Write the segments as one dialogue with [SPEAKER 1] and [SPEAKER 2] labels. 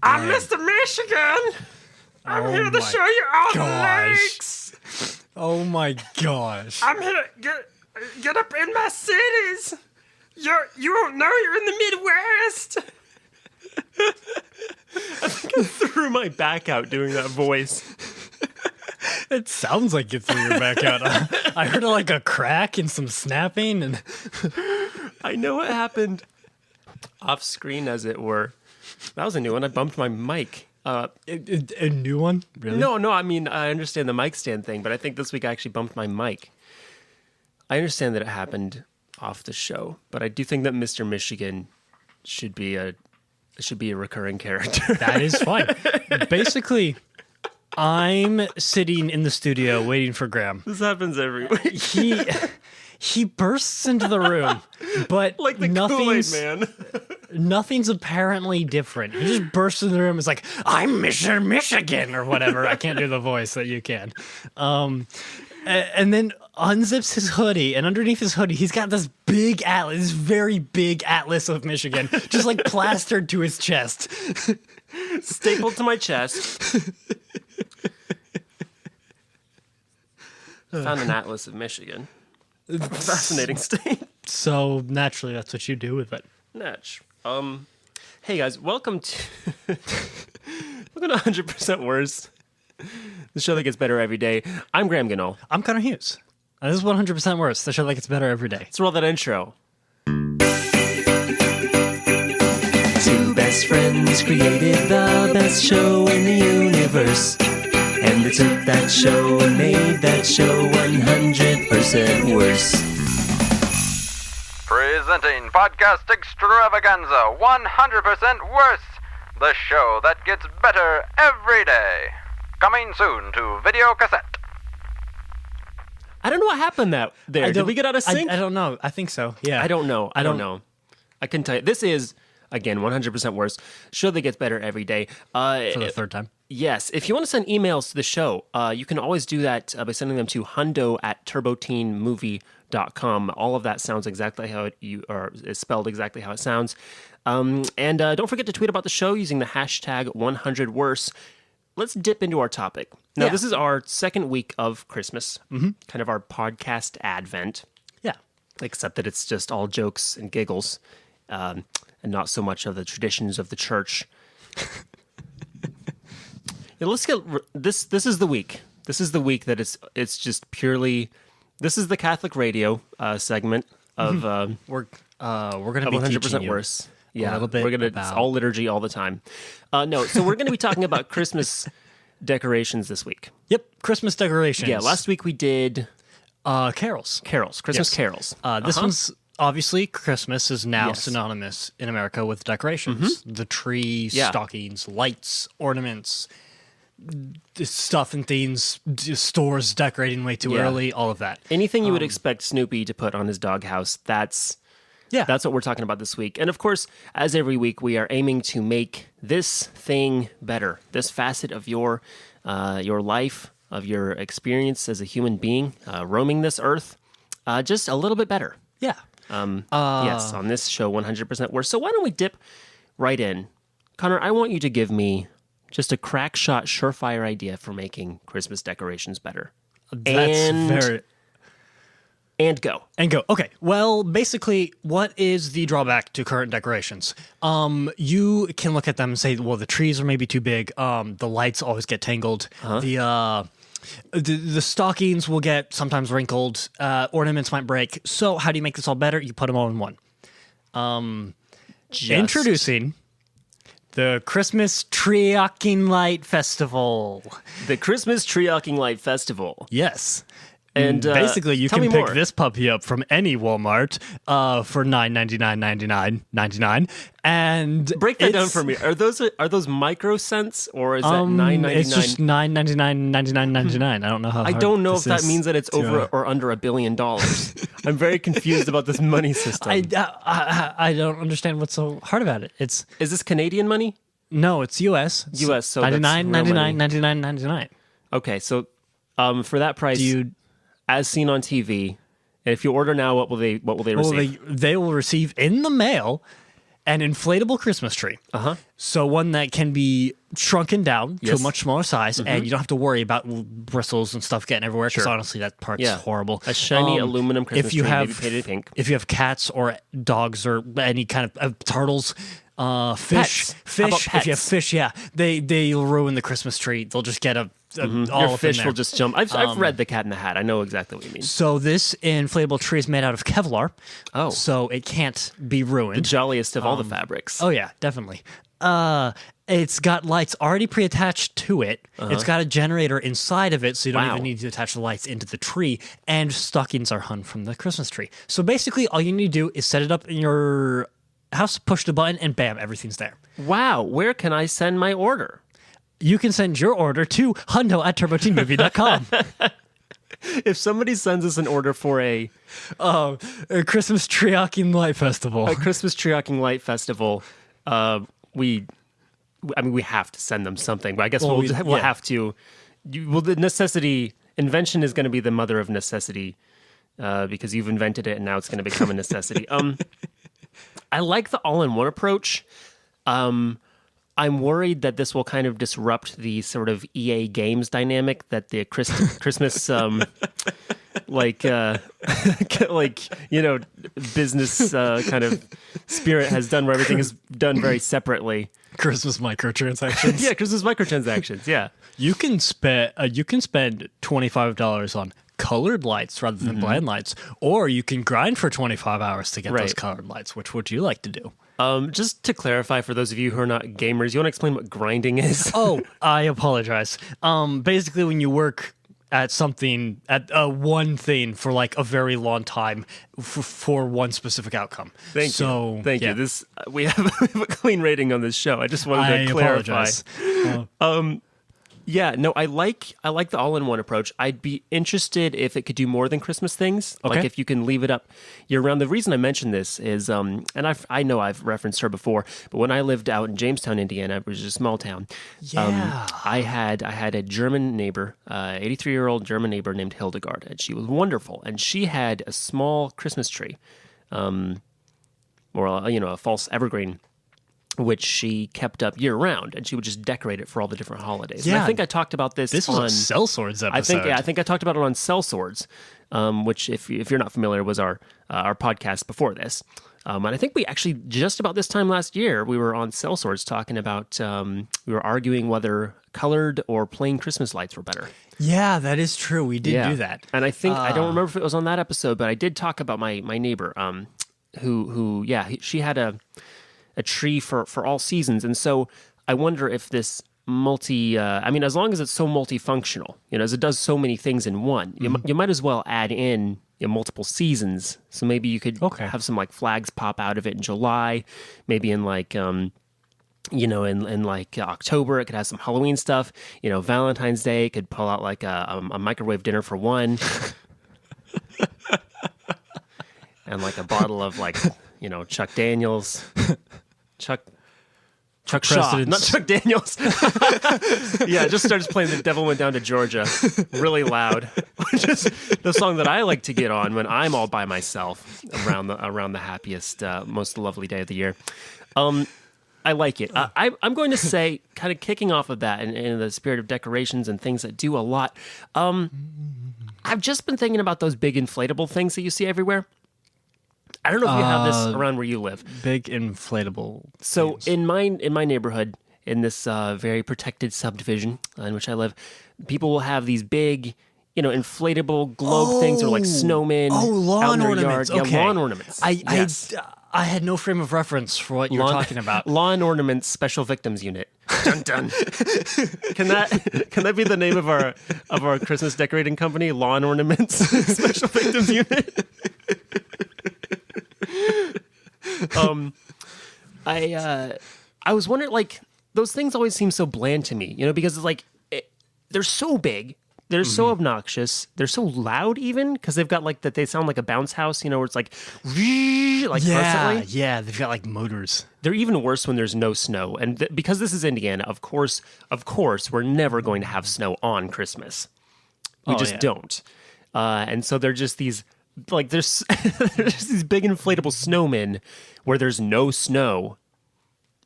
[SPEAKER 1] I'm Mr. Michigan. I'm here to show you all the lakes.
[SPEAKER 2] Oh my gosh.
[SPEAKER 1] I'm here to get up in my cities. You won't know you're in the Midwest. I think I threw my back out doing that voice.
[SPEAKER 2] It sounds like you threw your back out. I heard like a crack and some snapping, and
[SPEAKER 1] I know what happened off screen, as it were. That was a new one. I bumped my mic.
[SPEAKER 2] A new one? Really?
[SPEAKER 1] No. I mean, I understand the mic stand thing, but I think this week I actually bumped my mic. I understand that it happened off the show, but I do think that Mr. Michigan should be a recurring character.
[SPEAKER 2] That is fine. Basically, I'm sitting in the studio waiting for Graham.
[SPEAKER 1] This happens every week.
[SPEAKER 2] He bursts into the room, but
[SPEAKER 1] like the Kool-Aid man.
[SPEAKER 2] Nothing's apparently different. He just bursts into the room. It's like, I'm Mr. Michigan or whatever. I can't do the voice that you can. And then unzips his hoodie, and underneath his hoodie, he's got this big atlas, this very big atlas of Michigan, just like plastered to his chest.
[SPEAKER 1] Stapled to my chest. Found an atlas of Michigan. Fascinating state.
[SPEAKER 2] So naturally, that's what you do with it.
[SPEAKER 1] Natch. Hey guys, welcome to 100% Worse, the show that gets better every day. I'm Graham Ganol.
[SPEAKER 2] I'm Connor Hughes. This is 100% Worse, the show that gets better every day.
[SPEAKER 1] Let's roll that intro.
[SPEAKER 3] Two best friends created the best show in the universe. And they took that show and made that show 100% worse.
[SPEAKER 4] Presenting Podcast Extravaganza 100% Worse, the show that gets better every day. Coming soon to video cassette.
[SPEAKER 1] I don't know what happened there. Did we get out of sync?
[SPEAKER 2] I don't know. I think so. Yeah.
[SPEAKER 1] I don't know. I don't know. I can tell you. This is, again, 100% Worse, show that gets better every day.
[SPEAKER 2] For the third time.
[SPEAKER 1] Yes. If you want to send emails to the show, you can always do that by sending them to hundo@turboteenmovie.com. All of that sounds exactly how is spelled exactly how it sounds. And don't forget to tweet about the show using the hashtag 100worse. Let's dip into our topic. Now, This is our second week of Christmas, kind of our podcast advent.
[SPEAKER 2] Yeah.
[SPEAKER 1] Except that it's just all jokes and giggles, and not so much of the traditions of the church. Let's get this. This is the week. This is the week that it's just purely. This is the Catholic radio segment of
[SPEAKER 2] We're going to be
[SPEAKER 1] 100% Worse. Yeah,
[SPEAKER 2] a little bit.
[SPEAKER 1] It's all liturgy all the time. No, so we're going to be talking about Christmas decorations this week.
[SPEAKER 2] Yep, Christmas decorations.
[SPEAKER 1] Yeah, last week we did
[SPEAKER 2] carols.
[SPEAKER 1] Christmas carols.
[SPEAKER 2] This one's obviously Christmas is now
[SPEAKER 1] Yes.
[SPEAKER 2] synonymous in America with decorations. The tree, stockings, lights, ornaments, stuff and things, stores decorating way too early, all of that.
[SPEAKER 1] Anything you would expect Snoopy to put on his doghouse, that's what we're talking about this week. And of course, as every week, we are aiming to make this thing better, this facet of your life, of your experience as a human being, roaming this earth, just a little bit better.
[SPEAKER 2] Yeah.
[SPEAKER 1] Yes, on this show, 100% Worse. So why don't we dip right in? Connor, I want you to give me just a crack shot, surefire idea for making Christmas decorations better. And go.
[SPEAKER 2] Okay. Well, basically, what is the drawback to current decorations? You can look at them and say, well, the trees are maybe too big. The lights always get tangled. The stockings will get sometimes wrinkled. Ornaments might break. So how do you make this all better? You put them all in one. Introducing the Christmas Tree-Ocking Light Festival.
[SPEAKER 1] The Christmas Tree-Ocking Light Festival.
[SPEAKER 2] Yes.
[SPEAKER 1] And
[SPEAKER 2] basically, you can pick
[SPEAKER 1] more.
[SPEAKER 2] this puppy up from any Walmart for $9.99, and
[SPEAKER 1] break that down for me. Are those micro cents or is that $9.99?
[SPEAKER 2] It's just $9.99. I don't know how.
[SPEAKER 1] I don't know if that means that it's over or under $1 billion. I'm very confused about this money system.
[SPEAKER 2] I don't understand what's so hard about it. Is
[SPEAKER 1] this Canadian money?
[SPEAKER 2] No, it's U.S.
[SPEAKER 1] U.S. So
[SPEAKER 2] $99.99.
[SPEAKER 1] Okay, so for that price, as seen on TV, if you order now, what will they receive?
[SPEAKER 2] They will receive in the mail an inflatable Christmas tree. So one that can be shrunken down to a much smaller size, and you don't have to worry about bristles and stuff getting everywhere, because honestly, that part's horrible.
[SPEAKER 1] A shiny aluminum Christmas tree, maybe painted pink.
[SPEAKER 2] If you have cats or dogs or any kind of turtles, fish. If you have fish, they'll ruin the Christmas tree. They'll just get
[SPEAKER 1] your fish will just jump. I've read The Cat in the Hat. I know exactly what you mean.
[SPEAKER 2] So this inflatable tree is made out of Kevlar. Oh. So it can't be ruined.
[SPEAKER 1] The jolliest of all the fabrics.
[SPEAKER 2] Oh, yeah, definitely. It's got lights already pre-attached to it. It's got a generator inside of it, so you don't even need to attach the lights into the tree. And stockings are hung from the Christmas tree. So basically, all you need to do is set it up in your house, push the button, and bam, everything's there.
[SPEAKER 1] Wow. Where can I send my order?
[SPEAKER 2] You can send your order to hundo@turboteenmovie.com.
[SPEAKER 1] If somebody sends us an order for a
[SPEAKER 2] Christmas Tree-ocking Light Festival.
[SPEAKER 1] A Christmas Tree-ocking Light Festival, we have to send them something. But I guess we'll have to. The necessity, invention is going to be the mother of necessity, because you've invented it and now it's going to become a necessity. I like the all-in-one approach. I'm worried that this will kind of disrupt the sort of EA Games dynamic that the Christmas, business kind of spirit has done, where everything is done very separately.
[SPEAKER 2] Christmas microtransactions.
[SPEAKER 1] Yeah, Christmas microtransactions. Yeah,
[SPEAKER 2] you can spend $25 on colored lights rather than bland lights, or you can grind for 25 hours to get those colored lights. Which would you like to do?
[SPEAKER 1] Just to clarify, for those of you who are not gamers, you want to explain what grinding is?
[SPEAKER 2] Oh, I apologize. Basically, when you work at something, at one thing for like a very long time for one specific outcome.
[SPEAKER 1] Thank you. This we have a clean rating on this show. I just wanted to clarify.
[SPEAKER 2] Apologize.
[SPEAKER 1] Yeah, no, I like the all-in-one approach. I'd be interested if it could do more than Christmas things. Okay. Like if you can leave it up year-round. The reason I mention this is, and I know I've referenced her before, but when I lived out in Jamestown, Indiana, which is a small town, I had a German neighbor, 83-year-old German neighbor named Hildegard, and she was wonderful. And she had a small Christmas tree, or a false evergreen, which she kept up year-round, and she would just decorate it for all the different holidays. Yeah, and I think I talked about this.
[SPEAKER 2] This was a Sellswords episode.
[SPEAKER 1] I think I talked about it on Sellswords, which, if you're not familiar, was our podcast before this. And I think we actually, just about this time last year, we were on Sellswords talking about, we were arguing whether colored or plain Christmas lights were better.
[SPEAKER 2] Yeah, that is true. We did do that.
[SPEAKER 1] And I think, I don't remember if it was on that episode, but I did talk about my neighbor, she had a tree for all seasons. And so I wonder if this as long as it's so multifunctional, as it does so many things in one, you might as well add in multiple seasons. So maybe you could have some like flags pop out of it in July, maybe in like, in October, it could have some Halloween stuff. Valentine's Day could pull out like a microwave dinner for one. And like a bottle of like, Chuck Daniels. Chuck Shaw, not Chuck Daniels. Yeah, just starts playing The Devil Went Down to Georgia really loud, which is the song that I like to get on when I'm all by myself around the happiest, most lovely day of the year. I like it. I'm going to say, kind of kicking off of that in the spirit of decorations and things that do a lot, I've just been thinking about those big inflatable things that you see everywhere. I don't know if you have this around where you live.
[SPEAKER 2] Big inflatable.
[SPEAKER 1] So in my neighborhood, in this very protected subdivision in which I live, people will have these big, inflatable globe things, or like snowmen.
[SPEAKER 2] Oh, lawn ornaments.
[SPEAKER 1] Yard. Okay. Yeah, lawn ornaments.
[SPEAKER 2] I had no frame of reference for what you're talking about.
[SPEAKER 1] Lawn Ornaments Special Victims Unit. Dun dun. Can that be the name of our Christmas decorating company? Lawn Ornaments Special Victims Unit. I was wondering, like, those things always seem so bland to me, because it's like they're so big. They're so obnoxious. They're so loud, even, because they've got like that. They sound like a bounce house, where it's like constantly.
[SPEAKER 2] Yeah, they've got like motors.
[SPEAKER 1] They're even worse when there's no snow, and because this is Indiana, of course, we're never going to have snow on Christmas. We just don't. And so they're just these like there's just these big inflatable snowmen where there's no snow,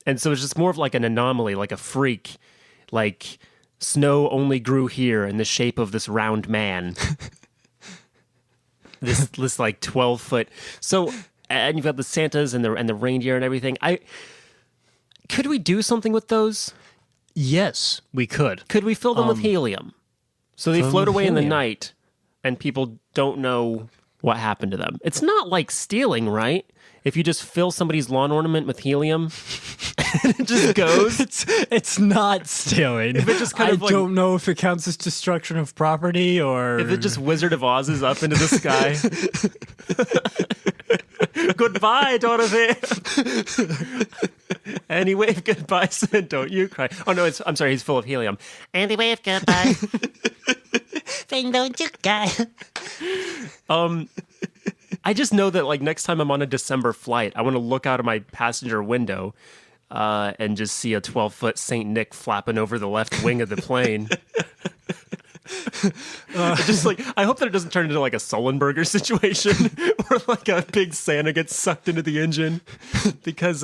[SPEAKER 1] And so it's just more of like an anomaly, like a freak, like snow only grew here in the shape of this round man. this like 12-foot. So, and you've got the Santas and the reindeer and everything. Could we do something with those?
[SPEAKER 2] Yes, we could.
[SPEAKER 1] Could we fill them with helium? So they float away in the
[SPEAKER 2] helium.
[SPEAKER 1] night and people don't know what happened to them. It's not like stealing, right? If you just fill somebody's lawn ornament with helium and it just goes.
[SPEAKER 2] It's not stealing.
[SPEAKER 1] If it just kind of
[SPEAKER 2] I don't know if it counts as destruction of property or...
[SPEAKER 1] If it just Wizard of Oz's up into the sky. Goodbye, Dorothy. And he waved goodbye, said, don't you cry. Oh, no, I'm sorry, he's full of helium. And he waved goodbye. Saying, don't you cry. I just know that, like, next time I'm on a December flight, I want to look out of my passenger window and just see a 12-foot Saint Nick flapping over the left wing of the plane. Just like, I hope that it doesn't turn into like a Sullenberger situation where like a big Santa gets sucked into the engine, because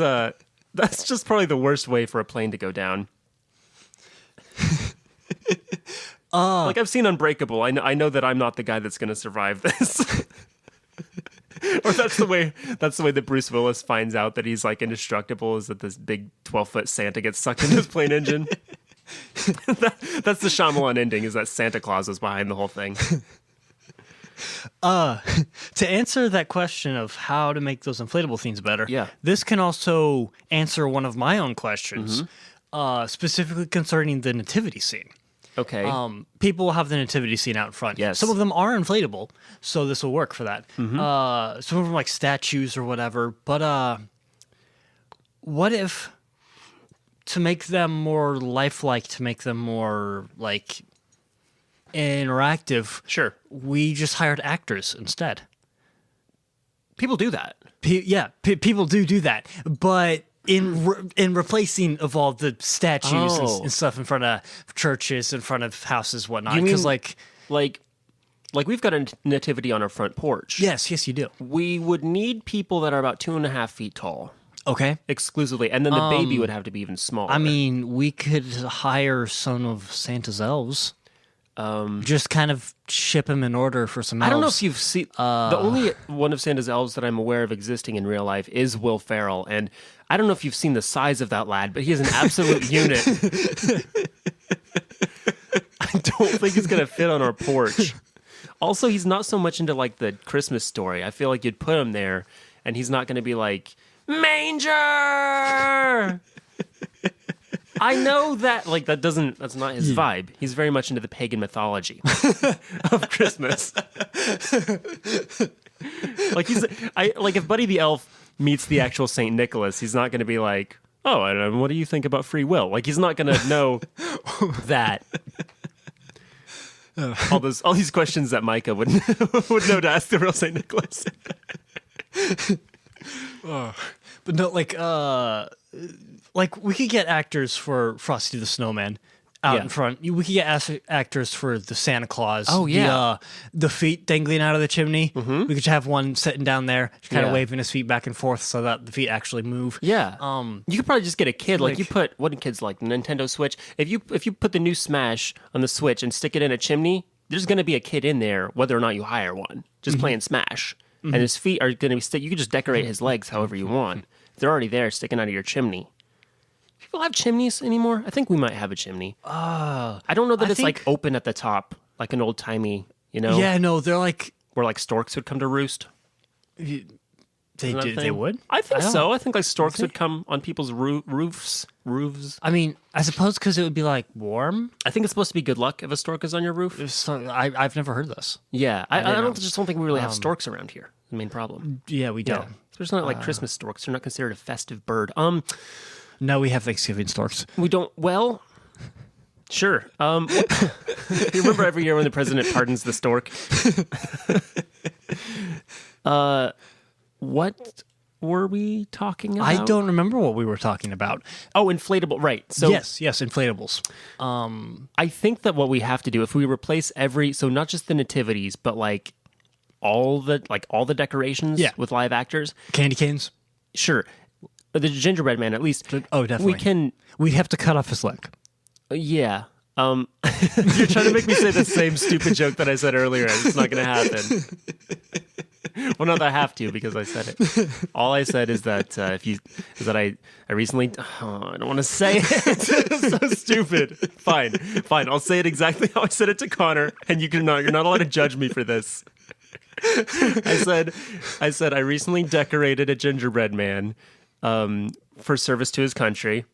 [SPEAKER 1] that's just probably the worst way for a plane to go down. Like I've seen Unbreakable. I know that I'm not the guy that's going to survive this. Or that's the way that Bruce Willis finds out that he's like indestructible, is that this big 12-foot Santa gets sucked into his plane engine. That's the Shyamalan ending, is that Santa Claus was behind the whole thing.
[SPEAKER 2] To answer that question of how to make those inflatable things better, this can also answer one of my own questions, specifically concerning the nativity scene.
[SPEAKER 1] Okay.
[SPEAKER 2] People will have the nativity scene out in front.
[SPEAKER 1] Yes.
[SPEAKER 2] Some of them are inflatable, so this will work for that. Some of them like statues or whatever. But what if, to make them more lifelike, to make them more like interactive,
[SPEAKER 1] sure,
[SPEAKER 2] we just hired actors instead.
[SPEAKER 1] People do that.
[SPEAKER 2] People do that. But in replacing of all the statues and stuff in front of churches, in front of houses, whatnot, because like
[SPEAKER 1] we've got a nativity on our front porch.
[SPEAKER 2] Yes, you do.
[SPEAKER 1] We would need people that are about 2.5 feet tall.
[SPEAKER 2] Okay.
[SPEAKER 1] Exclusively, and then the baby would have to be even smaller.
[SPEAKER 2] I mean, we could hire some of Santa's elves. Just kind of ship him in order for some elves.
[SPEAKER 1] I don't know if you've seen... the only one of Santa's elves that I'm aware of existing in real life is Will Ferrell, and I don't know if you've seen the size of that lad, but he is an absolute unit. I don't think he's going to fit on our porch. Also, he's not so much into, like, the Christmas story. I feel like you'd put him there, and he's not going to be like, Manger! I know that, like, that's not his vibe. He's very much into the pagan mythology of Christmas. Like, if Buddy the Elf meets the actual Saint Nicholas, he's not going to be like, oh, I don't know, what do you think about free will? Like, he's not going to know that. All these questions that Micah would know to ask the real Saint Nicholas.
[SPEAKER 2] But no, like we could get actors for Frosty the Snowman out in front. We could get actors for the Santa Claus.
[SPEAKER 1] Oh, yeah.
[SPEAKER 2] The feet dangling out of the chimney. Mm-hmm. We could have one sitting down there, just kind of waving his feet back and forth so that the feet actually move.
[SPEAKER 1] Yeah. You could probably just get a kid. Like you put, what do kids like? Nintendo Switch. If you put the new Smash on the Switch and stick it in a chimney, there's going to be a kid in there, whether or not you hire one, just playing Smash. Mm-hmm. And his feet are going to be you can just decorate his legs however you want. They're already there, sticking out of your chimney. People have chimneys anymore? I think we might have a chimney. I don't know that it's like open at the top, like an old timey,
[SPEAKER 2] Yeah, no, they're like
[SPEAKER 1] where like storks would come to roost.
[SPEAKER 2] They would?
[SPEAKER 1] I think so. I think like storks would come on people's roofs.
[SPEAKER 2] I mean, I suppose because it would be like warm.
[SPEAKER 1] I think it's supposed to be good luck if a stork is on your roof.
[SPEAKER 2] I've never heard this.
[SPEAKER 1] Yeah, I just don't think we really have storks around here. The main problem.
[SPEAKER 2] Yeah, we don't.
[SPEAKER 1] Yeah. There's not like Christmas storks. They're not considered a festive bird.
[SPEAKER 2] No, we have Thanksgiving storks.
[SPEAKER 1] We don't. Well, sure. You remember every year when the president pardons the stork? What were we talking about?
[SPEAKER 2] I don't remember what we were talking about.
[SPEAKER 1] Oh, inflatable. Right. So
[SPEAKER 2] yes, inflatables.
[SPEAKER 1] I think that what we have to do, if we replace so not just the nativities, but like all the decorations with live actors.
[SPEAKER 2] Candy canes.
[SPEAKER 1] Sure. the gingerbread man, at least.
[SPEAKER 2] Oh, definitely. We'd have to cut off his leg.
[SPEAKER 1] Yeah. You're trying to make me say the same stupid joke that I said earlier. It's not going to happen. Well, not that I have to because I said it. All I said is that I recently. Oh, I don't want to say it. It's so stupid. Fine. I'll say it exactly how I said it to Connor, and you're not allowed to judge me for this. I said I recently decorated a gingerbread man for service to his country.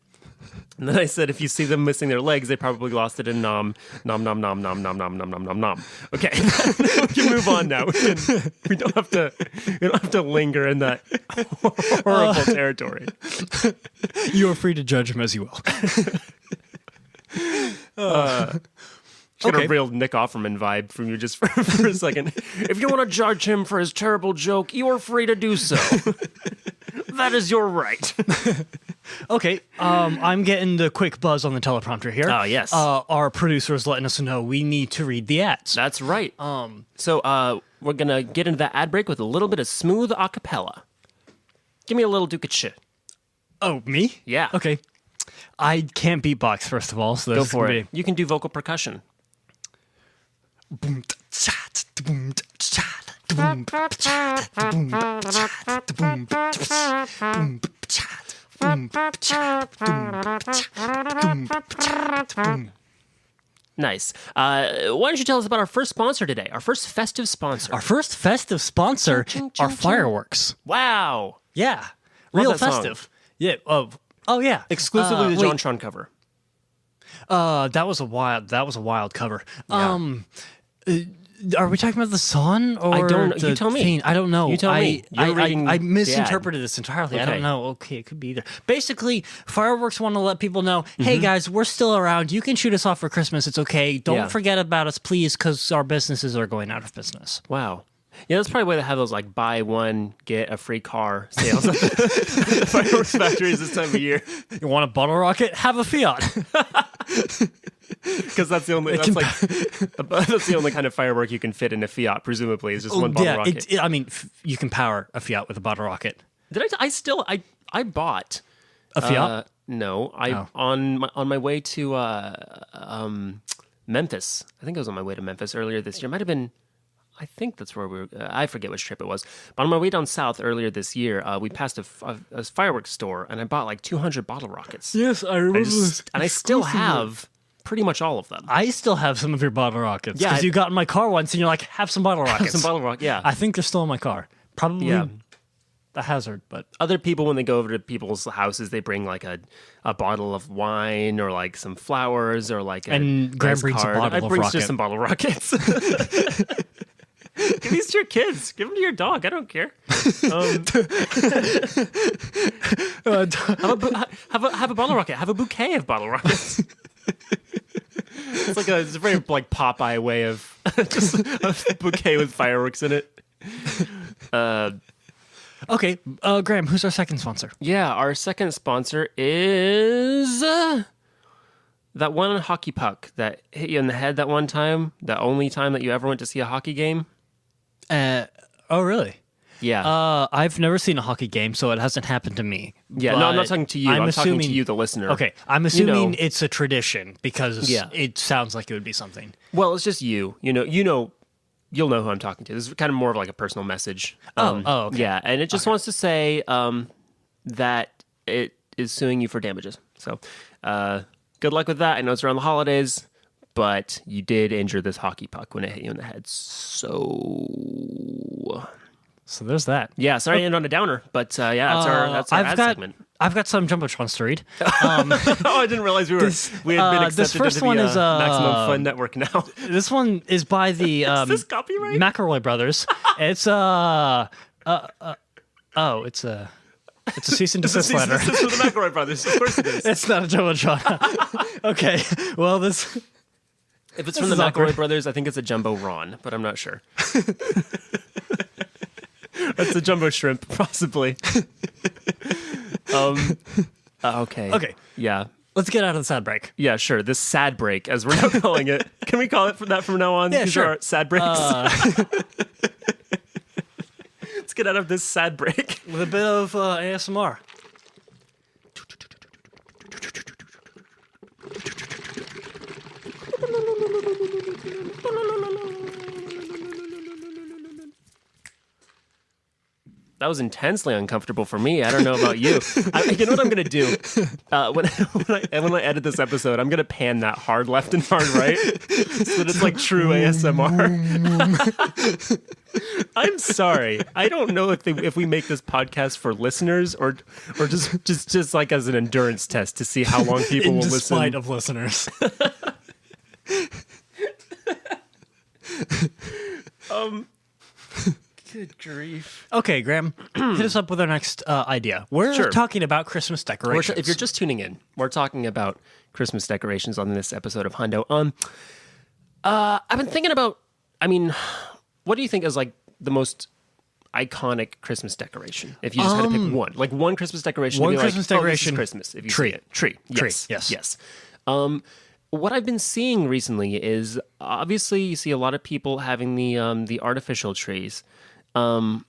[SPEAKER 1] And then I said, if you see them missing their legs, they probably lost it in nom nom nom nom nom nom nom nom nom nom nom. Okay, we can move on now. We don't have to linger in that horrible territory.
[SPEAKER 2] You are free to judge him as you will.
[SPEAKER 1] Just got a real Nick Offerman vibe from you just for a second. If you want to judge him for his terrible joke, you are free to do so. That is your right.
[SPEAKER 2] Okay, I'm getting the quick buzz on the teleprompter here.
[SPEAKER 1] Oh, yes.
[SPEAKER 2] Our producer is letting us know we need to read the ads.
[SPEAKER 1] That's right. So we're going to get into that ad break with a little bit of smooth a cappella. Give me a little Duke of Shit.
[SPEAKER 2] Oh, me?
[SPEAKER 1] Yeah.
[SPEAKER 2] Okay. I can't beatbox, first of all. So
[SPEAKER 1] go for it. You can do vocal percussion. Nice. Why don't you tell us about our first sponsor today? Our first festive sponsor.
[SPEAKER 2] Our first festive sponsor are fireworks.
[SPEAKER 1] Wow.
[SPEAKER 2] Yeah. Real
[SPEAKER 1] that song.
[SPEAKER 2] festive. Yeah. Oh yeah.
[SPEAKER 1] Exclusively the JonTron cover.
[SPEAKER 2] That was a wild cover.
[SPEAKER 1] Yeah.
[SPEAKER 2] Are we talking about the song or
[SPEAKER 1] I don't know.
[SPEAKER 2] the
[SPEAKER 1] You tell me.
[SPEAKER 2] theme? I don't know.
[SPEAKER 1] You tell me.
[SPEAKER 2] I misinterpreted this entirely.
[SPEAKER 1] Okay.
[SPEAKER 2] I don't know. Okay, it could be either. Basically, fireworks want to let people know, hey guys, we're still around. You can shoot us off for Christmas. It's okay. Don't forget about us, please, because our businesses are going out of business.
[SPEAKER 1] Wow. Yeah, that's probably why they have those like buy one get a free car sales at the fireworks factories this time of year.
[SPEAKER 2] You want a bottle rocket? Have a Fiat.
[SPEAKER 1] Because that's the only that's the only kind of firework you can fit in a Fiat. Presumably, is just one bottle rocket.
[SPEAKER 2] You can power a Fiat with a bottle rocket.
[SPEAKER 1] Did I bought
[SPEAKER 2] a Fiat?
[SPEAKER 1] No, on my way to Memphis. I think I was on my way to Memphis earlier this year. Might have been. I think that's where we were. I forget which trip it was. But on my way down south earlier this year, we passed a fireworks store, and I bought like 200 bottle rockets.
[SPEAKER 2] Yes, I remember.
[SPEAKER 1] And I still have pretty much all of them.
[SPEAKER 2] I still have some of your bottle rockets.
[SPEAKER 1] Yeah,
[SPEAKER 2] because you got in my car once, and you're like, have some bottle rockets.
[SPEAKER 1] Have some bottle rockets, yeah.
[SPEAKER 2] I think they're still in my car. Probably a hazard, but...
[SPEAKER 1] Other people, when they go over to people's houses, they bring like a bottle of wine or like some flowers or like
[SPEAKER 2] and Graham brings a bottle of rocket.
[SPEAKER 1] Just some bottle rockets. Give these to your kids. Give them to your dog. I don't care. Have a bottle rocket. Have a bouquet of bottle rockets. It's a very like Popeye way of just a bouquet with fireworks in it.
[SPEAKER 2] Okay, Graham, who's our second sponsor?
[SPEAKER 1] Yeah, our second sponsor is that one hockey puck that hit you in the head that one time. The only time that you ever went to see a hockey game.
[SPEAKER 2] Oh, really?
[SPEAKER 1] Yeah.
[SPEAKER 2] I've never seen a hockey game, so it hasn't happened to me.
[SPEAKER 1] Yeah, no, I'm not talking to you. I'm talking to you, the listener.
[SPEAKER 2] Okay, I'm assuming it's a tradition because it sounds like it would be something.
[SPEAKER 1] Well, it's just you. You'll know who I'm talking to. This is kind of more of like a personal message.
[SPEAKER 2] Okay.
[SPEAKER 1] Yeah, and it just wants to say that it is suing you for damages. So good luck with that. I know it's around the holidays, but you did injure this hockey puck when it hit you in the head. So
[SPEAKER 2] there's that.
[SPEAKER 1] Yeah, sorry to end on a downer, but that's our ad segment.
[SPEAKER 2] I've got some Jumbotrons to read.
[SPEAKER 1] I didn't realize we had been accepted into the Maximum Fun Network now.
[SPEAKER 2] This one is by the
[SPEAKER 1] is this copyright?
[SPEAKER 2] McElroy brothers. It's it's a cease and desist letter.
[SPEAKER 1] It's for the McElroy brothers. Of course it is.
[SPEAKER 2] It's not a Jumbotron. Okay, well this.
[SPEAKER 1] If it's from the McElroy brothers, I think it's a Jumbo Ron, but I'm not sure. That's a jumbo shrimp, possibly. Okay.
[SPEAKER 2] Okay.
[SPEAKER 1] Yeah.
[SPEAKER 2] Let's get out of the sad break.
[SPEAKER 1] Yeah, sure. This sad break, as we're now calling it. Can we call it that from now on?
[SPEAKER 2] Yeah,
[SPEAKER 1] These
[SPEAKER 2] sure.
[SPEAKER 1] are sad breaks. Let's get out of this sad break.
[SPEAKER 2] With a bit of ASMR.
[SPEAKER 1] That was intensely uncomfortable for me. I don't know about you. You know what I'm going to do? When I edit this episode, I'm going to pan that hard left and hard right so that it's like true ASMR. I'm sorry. I don't know if we make this podcast for listeners or just like as an endurance test to see how long people will listen.
[SPEAKER 2] In spite of listeners.
[SPEAKER 1] Good grief.
[SPEAKER 2] Okay, Graham, hit us up with our next idea. We're talking about Christmas decorations.
[SPEAKER 1] If you're just tuning in, we're talking about Christmas decorations on this episode of Hundo. I've been thinking about, what do you think is like the most iconic Christmas decoration? If you just had to pick one. Like one Christmas decoration.
[SPEAKER 2] One
[SPEAKER 1] to be
[SPEAKER 2] Christmas
[SPEAKER 1] like,
[SPEAKER 2] decoration.
[SPEAKER 1] This is Christmas. If you
[SPEAKER 2] Tree.
[SPEAKER 1] see it. Tree. Yes.
[SPEAKER 2] Tree. Yes.
[SPEAKER 1] What I've been seeing recently is obviously you see a lot of people having the artificial trees.
[SPEAKER 2] Graham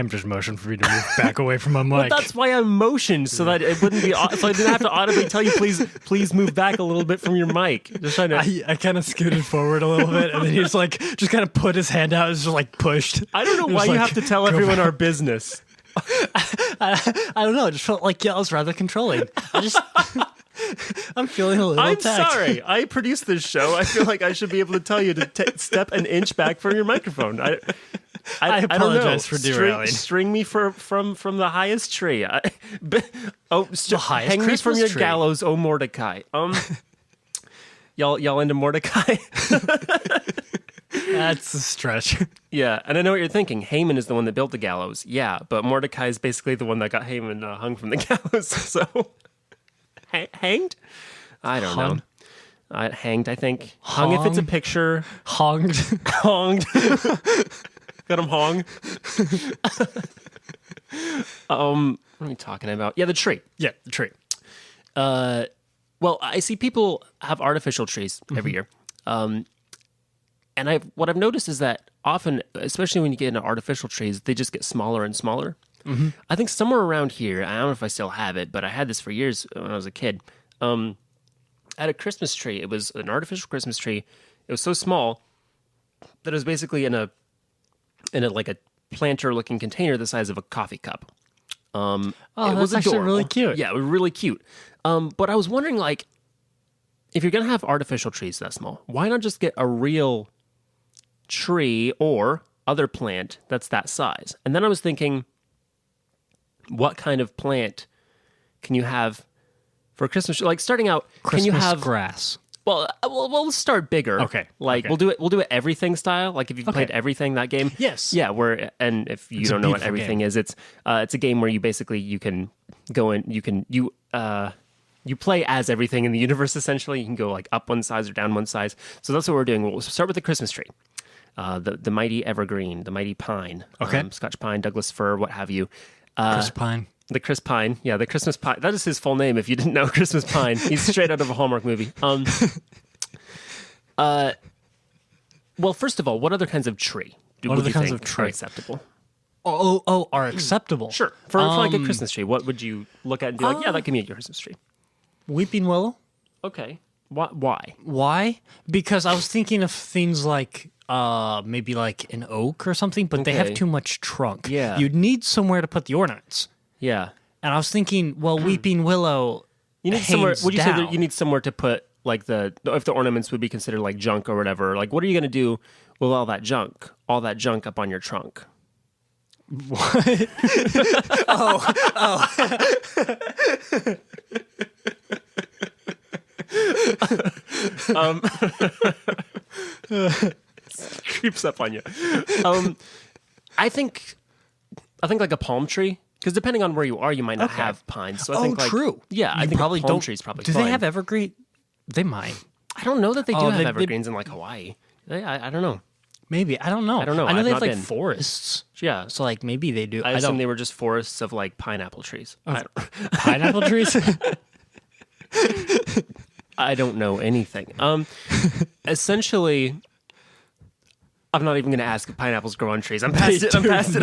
[SPEAKER 2] just motioned for me to move back away from my mic.
[SPEAKER 1] Well, that's why I motioned so that it wouldn't be. So I didn't have to audibly tell you, please move back a little bit from your mic. Just trying to.
[SPEAKER 2] I kind of scooted forward a little bit, and then he just just kind of put his hand out, and just like pushed.
[SPEAKER 1] I don't know why you have to tell everyone our business.
[SPEAKER 2] I don't know. It just felt like I was rather controlling. I'm feeling a little attacked.
[SPEAKER 1] I'm sorry. I produced this show. I feel like I should be able to tell you to step an inch back from your microphone. I
[SPEAKER 2] apologize for derailing.
[SPEAKER 1] String me from the highest tree.
[SPEAKER 2] The highest
[SPEAKER 1] hang
[SPEAKER 2] Christmas
[SPEAKER 1] me from your
[SPEAKER 2] tree.
[SPEAKER 1] gallows, oh Mordecai. Y'all into Mordecai?
[SPEAKER 2] That's a stretch.
[SPEAKER 1] Yeah, and I know what you're thinking. Haman is the one that built the gallows. Yeah, but Mordecai is basically the one that got Haman hung from the gallows. So, hanged? I don't know. Hanged, I think. Hung if it's a picture.
[SPEAKER 2] Honged.
[SPEAKER 1] Honged. Got him hung. What are we talking about? Yeah, the tree.
[SPEAKER 2] Yeah, the tree.
[SPEAKER 1] Well, I see people have artificial trees every year. And what I've noticed is that often, especially when you get into artificial trees, they just get smaller and smaller. Mm-hmm. I think somewhere around here, I don't know if I still have it, but I had this for years when I was a kid. I had a Christmas tree. It was an artificial Christmas tree. It was so small that it was basically in a like a planter-looking container the size of a coffee cup. It was
[SPEAKER 2] actually
[SPEAKER 1] adorable.
[SPEAKER 2] really cute.
[SPEAKER 1] Yeah, it was really cute. But I was wondering, like, if you're going to have artificial trees that small, why not just get a real tree or other plant that's that size? And then I was thinking, what kind of plant can you have for a Christmas tree? Like, starting out,
[SPEAKER 2] Christmas
[SPEAKER 1] can you have
[SPEAKER 2] grass?
[SPEAKER 1] Well, we'll start bigger.
[SPEAKER 2] Okay.
[SPEAKER 1] Like we'll do it everything style. Like if you've played everything, that game.
[SPEAKER 2] Yes.
[SPEAKER 1] Yeah. And if you don't know what everything is, it's a game where you basically you can go in, you play as everything in the universe. Essentially, you can go like up one size or down one size. So that's what we're doing. We'll start with the Christmas tree, the mighty evergreen, the mighty pine, Scotch pine, Douglas fir, what have you.
[SPEAKER 2] Chris Pine.
[SPEAKER 1] The Chris Pine. Yeah, the Christmas Pine. That is his full name, if you didn't know. Christmas Pine. He's straight out of a Hallmark movie. Well, first of all, what other kinds of tree
[SPEAKER 2] What other kinds of
[SPEAKER 1] are
[SPEAKER 2] tree?
[SPEAKER 1] acceptable?
[SPEAKER 2] Are acceptable.
[SPEAKER 1] Sure. For like a Christmas tree, what would you look at and be like, yeah, that can be your Christmas tree?
[SPEAKER 2] Weeping willow.
[SPEAKER 1] Okay. Why?
[SPEAKER 2] Why? Because I was thinking of things like maybe like an oak or something, but they have
[SPEAKER 1] Okay.
[SPEAKER 2] too much trunk.
[SPEAKER 1] Yeah.
[SPEAKER 2] You'd need somewhere to put the ornaments.
[SPEAKER 1] Yeah.
[SPEAKER 2] And I was thinking, well, weeping willow.
[SPEAKER 1] You need somewhere.
[SPEAKER 2] hangs
[SPEAKER 1] Would you say that
[SPEAKER 2] down.
[SPEAKER 1] you need somewhere to put like if the ornaments would be considered like junk or whatever? Like, what are you going to do with all that junk? All that junk up on your trunk?
[SPEAKER 2] What?
[SPEAKER 1] Creeps up on you. I think like a palm tree, because depending on where you are, you might not have pines. So I think
[SPEAKER 2] true.
[SPEAKER 1] Yeah, I
[SPEAKER 2] You
[SPEAKER 1] think
[SPEAKER 2] probably
[SPEAKER 1] a palm
[SPEAKER 2] don't.
[SPEAKER 1] tree's probably
[SPEAKER 2] Do
[SPEAKER 1] fine.
[SPEAKER 2] they have evergreen? They might.
[SPEAKER 1] I don't know that they do have
[SPEAKER 2] they-
[SPEAKER 1] evergreens in like Hawaii. I don't know.
[SPEAKER 2] Maybe. I don't know.
[SPEAKER 1] I don't know.
[SPEAKER 2] I know
[SPEAKER 1] I've
[SPEAKER 2] they have
[SPEAKER 1] not
[SPEAKER 2] like
[SPEAKER 1] been.
[SPEAKER 2] forests.
[SPEAKER 1] Yeah,
[SPEAKER 2] So like maybe they do.
[SPEAKER 1] I
[SPEAKER 2] I
[SPEAKER 1] assume
[SPEAKER 2] don't.
[SPEAKER 1] they were just forests of like pineapple trees.
[SPEAKER 2] Pineapple trees.
[SPEAKER 1] I don't know anything. Essentially, I'm not even going to ask if pineapples grow on trees. I'm past it. I'm past it.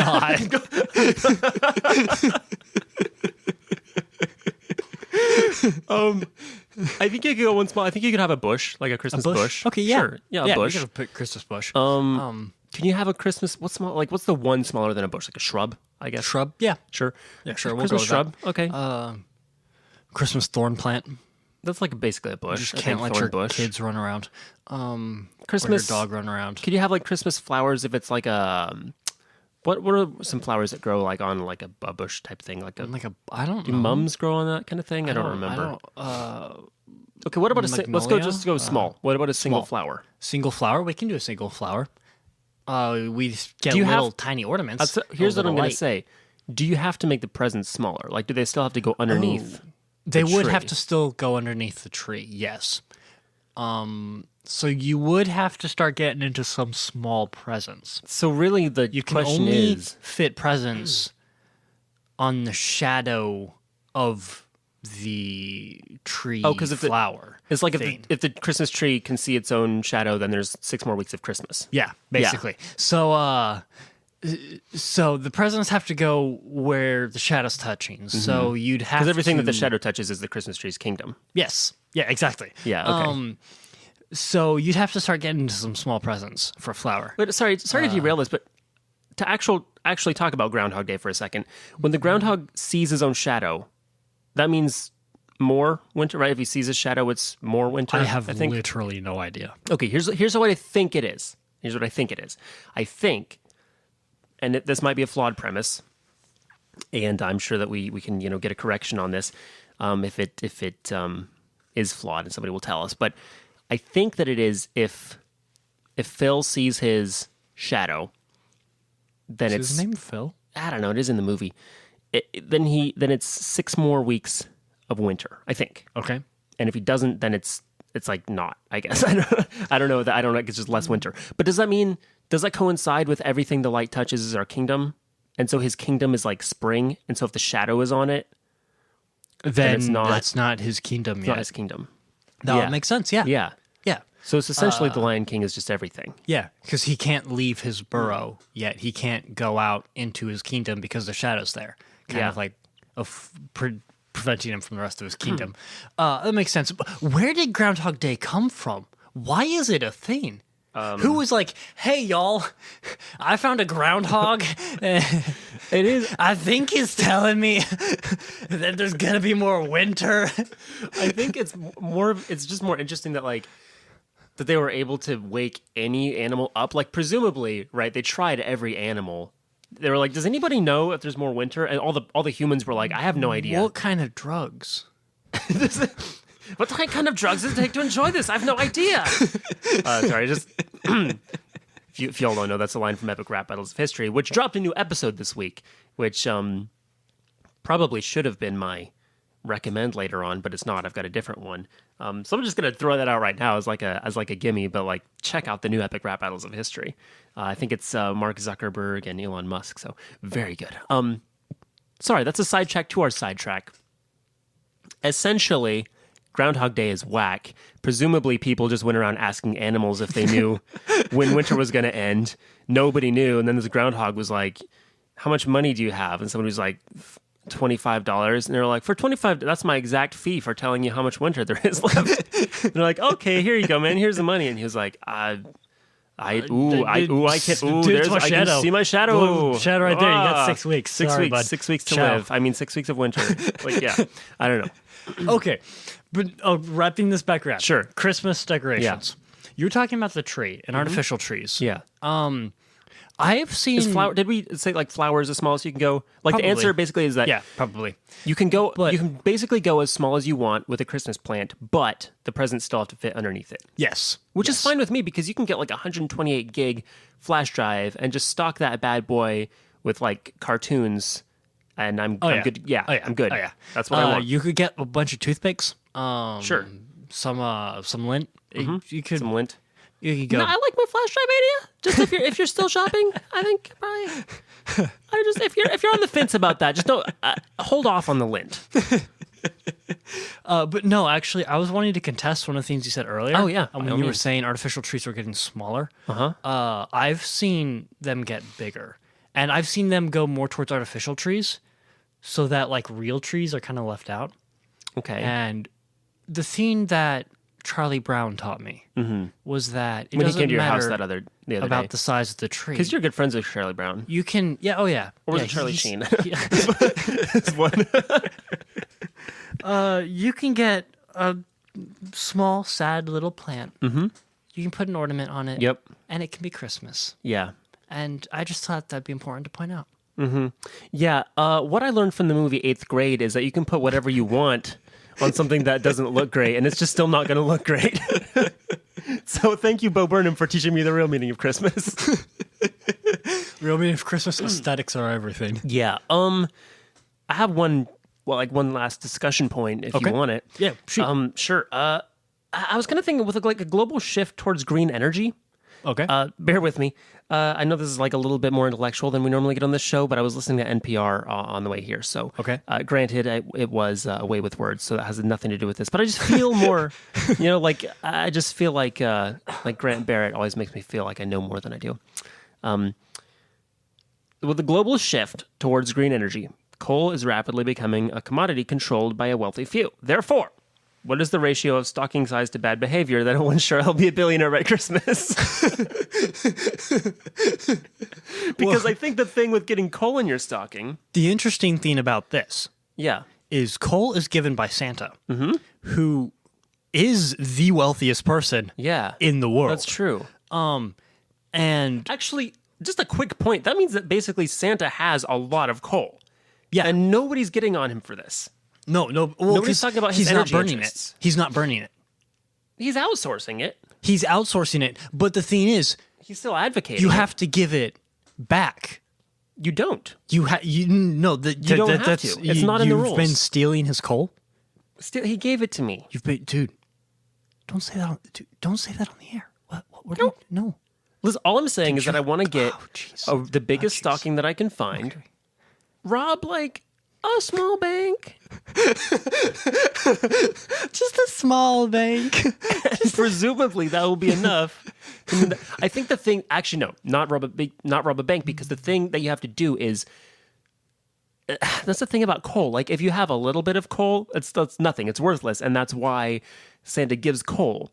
[SPEAKER 1] I think you could go one small. I think you could have a bush, like a Christmas bush.
[SPEAKER 2] Okay, yeah.
[SPEAKER 1] Sure. Yeah, a bush.
[SPEAKER 2] We could put Christmas bush.
[SPEAKER 1] Can you have a Christmas? What's small? Like, what's the one smaller than a bush? Like a shrub, I guess.
[SPEAKER 2] Shrub? Yeah.
[SPEAKER 1] Sure.
[SPEAKER 2] Yeah, sure. We'll
[SPEAKER 1] Christmas
[SPEAKER 2] go with
[SPEAKER 1] shrub. Okay.
[SPEAKER 2] Christmas thorn plant.
[SPEAKER 1] That's like basically a bush.
[SPEAKER 2] You just
[SPEAKER 1] I
[SPEAKER 2] can't
[SPEAKER 1] think
[SPEAKER 2] let your
[SPEAKER 1] bush.
[SPEAKER 2] kids run around.
[SPEAKER 1] Christmas
[SPEAKER 2] or your dog run around.
[SPEAKER 1] Could you have like Christmas flowers if it's like a what are some flowers that grow like on like a bush type thing like a
[SPEAKER 2] I don't
[SPEAKER 1] do
[SPEAKER 2] know.
[SPEAKER 1] mums grow on that kind of thing? I don't remember. Okay, what about let's go just go small. What about a single flower?
[SPEAKER 2] Single flower? We can do a single flower. We get
[SPEAKER 1] Do you
[SPEAKER 2] little
[SPEAKER 1] have-
[SPEAKER 2] tiny ornaments.
[SPEAKER 1] Here's what I'm going
[SPEAKER 2] light.
[SPEAKER 1] to say. Do you have to make the presents smaller? Like, do they still have to go underneath?
[SPEAKER 2] They would
[SPEAKER 1] tree?
[SPEAKER 2] have to still go underneath the tree, yes. So you would have to start getting into some small presents.
[SPEAKER 1] So really, the
[SPEAKER 2] You can
[SPEAKER 1] question
[SPEAKER 2] only
[SPEAKER 1] is,
[SPEAKER 2] fit presents on the shadow of the tree
[SPEAKER 1] because if
[SPEAKER 2] flower.
[SPEAKER 1] it's like
[SPEAKER 2] thing.
[SPEAKER 1] if the Christmas tree can see its own shadow, then there's 6 more weeks of Christmas.
[SPEAKER 2] Yeah, basically. So the presents have to go where the shadow's touching. So you'd have
[SPEAKER 1] Because everything
[SPEAKER 2] to...
[SPEAKER 1] that the shadow touches is the Christmas tree's kingdom.
[SPEAKER 2] Yes. Yeah, exactly.
[SPEAKER 1] Yeah. Okay.
[SPEAKER 2] So you'd have to start getting into some small presents for flower.
[SPEAKER 1] But sorry to derail this, but to actually talk about Groundhog Day for a second. When the groundhog sees his own shadow, that means more winter, right? If he sees his shadow, it's more winter.
[SPEAKER 2] I think.
[SPEAKER 1] think.
[SPEAKER 2] Literally no idea.
[SPEAKER 1] Okay, here's what I think it is. Here's what I think it is. I think, and this might be a flawed premise, and I'm sure that we can get a correction on this if it is flawed, and somebody will tell us. But I think that it is if Phil sees his shadow, then
[SPEAKER 2] Is his name Phil?
[SPEAKER 1] I don't know. It is in the movie. Then it's 6 more weeks of winter, I think.
[SPEAKER 2] Okay.
[SPEAKER 1] And if he doesn't, then it's like not. I guess I don't know that. I don't know. It's just less winter. But does that coincide with everything the light touches is our kingdom? And so his kingdom is like spring. And so if the shadow is on it,
[SPEAKER 2] Then
[SPEAKER 1] it's not.
[SPEAKER 2] that's not his kingdom
[SPEAKER 1] It's
[SPEAKER 2] yet.
[SPEAKER 1] not his kingdom.
[SPEAKER 2] That
[SPEAKER 1] Yeah.
[SPEAKER 2] would make sense. Yeah.
[SPEAKER 1] Yeah.
[SPEAKER 2] Yeah.
[SPEAKER 1] So it's essentially the Lion King is just everything.
[SPEAKER 2] Yeah. Because he can't leave his burrow yet. He can't go out into his kingdom because the shadow's there. Kind
[SPEAKER 1] Yeah.
[SPEAKER 2] of like preventing him from the rest of his kingdom. That makes sense. But where did Groundhog Day come from? Why is it a thing? Who was like, hey, y'all, I found a groundhog. It is. I think he's telling me that there's going to be more winter.
[SPEAKER 1] I think it's just more interesting that that they were able to wake any animal up. Like presumably, right? They tried every animal. They were like, does anybody know if there's more winter? And all the humans were like, I have no idea.
[SPEAKER 2] What kind of drugs?
[SPEAKER 1] What kind of drugs does it take to enjoy this? I have no idea. Sorry, just if y'all don't know, that's a line from Epic Rap Battles of History, which dropped a new episode this week, which probably should have been my recommend later on, but it's not. I've got a different one. So I'm just gonna throw that out right now as like a gimme, but check out the new Epic Rap Battles of History. I think it's Mark Zuckerberg and Elon Musk, so very good. Sorry, that's a sidetrack to our sidetrack. Essentially, Groundhog Day is whack. Presumably, people just went around asking animals if they knew when winter was going to end. Nobody knew. And then this groundhog was like, how much money do you have? And somebody was like, $25. And they're like, for $25, that's my exact fee for telling you how much winter there is left. And they're like, okay, here you go, man. Here's the money. And he was like, I can see my shadow.
[SPEAKER 2] Boom, shadow right there. You got 6 weeks.
[SPEAKER 1] 6
[SPEAKER 2] Sorry,
[SPEAKER 1] weeks.
[SPEAKER 2] bud.
[SPEAKER 1] 6 weeks to
[SPEAKER 2] Ciao.
[SPEAKER 1] live. I mean, 6 weeks of winter. Yeah, I don't know.
[SPEAKER 2] Okay, but wrapping this back around.
[SPEAKER 1] Sure.
[SPEAKER 2] Christmas decorations. You were talking about the tree and artificial trees.
[SPEAKER 1] Yeah.
[SPEAKER 2] I've seen
[SPEAKER 1] Did we say flowers as small as you can go?
[SPEAKER 2] Probably.
[SPEAKER 1] The answer basically is that
[SPEAKER 2] Yeah, probably.
[SPEAKER 1] you can go.
[SPEAKER 2] But-
[SPEAKER 1] you can basically go as small as you want with a Christmas plant, but the presents still have to fit underneath it.
[SPEAKER 2] Yes.
[SPEAKER 1] Which is fine with me because you can get 128 gig flash drive and just stock that bad boy with cartoons, and I'm good. Yeah, I'm good.
[SPEAKER 2] Oh, yeah.
[SPEAKER 1] That's what I want.
[SPEAKER 2] You could get a bunch of toothpicks.
[SPEAKER 1] Sure.
[SPEAKER 2] Some lint. You could.
[SPEAKER 1] Some lint.
[SPEAKER 2] You could go.
[SPEAKER 1] No, I like my flash drive idea. Just if you're still shopping, I think probably. If you're on the fence about that, just don't hold off on the lint.
[SPEAKER 2] But no, actually, I was wanting to contest one of the things you said earlier.
[SPEAKER 1] Oh, yeah, by
[SPEAKER 2] when
[SPEAKER 1] all
[SPEAKER 2] you were
[SPEAKER 1] means.
[SPEAKER 2] saying artificial trees were getting smaller. I've seen them get bigger, and I've seen them go more towards artificial trees, so that real trees are kind of left out.
[SPEAKER 1] Okay.
[SPEAKER 2] And the thing that Charlie Brown taught me was that it
[SPEAKER 1] When he
[SPEAKER 2] doesn't
[SPEAKER 1] came to your house
[SPEAKER 2] matter
[SPEAKER 1] the other
[SPEAKER 2] about
[SPEAKER 1] day.
[SPEAKER 2] the size of the tree.
[SPEAKER 1] Because you're good friends with Charlie Brown.
[SPEAKER 2] You can, yeah, oh yeah.
[SPEAKER 1] Or was
[SPEAKER 2] yeah,
[SPEAKER 1] it Charlie
[SPEAKER 2] he's-
[SPEAKER 1] Sheen?
[SPEAKER 2] You can get a small, sad little plant. Mm-hmm. You can put an ornament on it.
[SPEAKER 1] Yep.
[SPEAKER 2] And it can be Christmas.
[SPEAKER 1] Yeah.
[SPEAKER 2] And I just thought that'd be important to point out.
[SPEAKER 1] Yeah. What I learned from the movie 8th Grade is that you can put whatever you want on something that doesn't look great, and it's just still not going to look great. So thank you, Bo Burnham, for teaching me the real meaning of Christmas.
[SPEAKER 2] Real meaning of Christmas, aesthetics are everything.
[SPEAKER 1] Yeah. I have one last discussion point if you want it.
[SPEAKER 2] Yeah, shoot.
[SPEAKER 1] Sure. I was kind of thinking with like a global shift towards green energy.
[SPEAKER 2] Okay.
[SPEAKER 1] Bear with me. I know this is like a little bit more intellectual than we normally get on this show, but I was listening to NPR on the way here. So,
[SPEAKER 2] Okay.
[SPEAKER 1] Granted, it was a way with words, so that has nothing to do with this. But I just feel more, I just feel like Grant Barrett always makes me feel like I know more than I do. With the global shift towards green energy, coal is rapidly becoming a commodity controlled by a wealthy few. Therefore, what is the ratio of stocking size to bad behavior that will ensure I'll be a billionaire by Christmas? Because I think the thing with getting coal in your stocking...
[SPEAKER 2] The interesting thing about this
[SPEAKER 1] Yeah.
[SPEAKER 2] is coal is given by Santa, who is the wealthiest person
[SPEAKER 1] Yeah.
[SPEAKER 2] in the world.
[SPEAKER 1] That's true.
[SPEAKER 2] And
[SPEAKER 1] Actually, just a quick point. That means that basically Santa has a lot of coal.
[SPEAKER 2] yeah,
[SPEAKER 1] And nobody's getting on him for this.
[SPEAKER 2] no. Well,
[SPEAKER 1] Nobody's
[SPEAKER 2] 'cause
[SPEAKER 1] talking about his
[SPEAKER 2] he's not
[SPEAKER 1] energy
[SPEAKER 2] burning
[SPEAKER 1] interests.
[SPEAKER 2] it. He's not burning it.
[SPEAKER 1] He's outsourcing it.
[SPEAKER 2] He's outsourcing it. But the thing is,
[SPEAKER 1] He's still advocating
[SPEAKER 2] you
[SPEAKER 1] it.
[SPEAKER 2] have to give it back.
[SPEAKER 1] You don't.
[SPEAKER 2] You no,
[SPEAKER 1] don't have
[SPEAKER 2] that's
[SPEAKER 1] to. It's not in the
[SPEAKER 2] You've
[SPEAKER 1] rules.
[SPEAKER 2] been stealing his coal.
[SPEAKER 1] Still, he gave it to me.
[SPEAKER 2] You've been, dude. Don't say that. Don't say that on the air. What no.
[SPEAKER 1] Listen, all I'm saying is that I want to get
[SPEAKER 2] Oh, jeez.
[SPEAKER 1] the biggest
[SPEAKER 2] jeez.
[SPEAKER 1] stocking that I can find.
[SPEAKER 2] Okay.
[SPEAKER 1] Rob like a small bank.
[SPEAKER 2] Just a small bank.
[SPEAKER 1] Presumably that will be enough. I think the thing, actually, no, not rob a bank, because the thing that you have to do is, that's the thing about coal. Like, if you have a little bit of coal, that's nothing. It's worthless, and that's why Santa gives coal.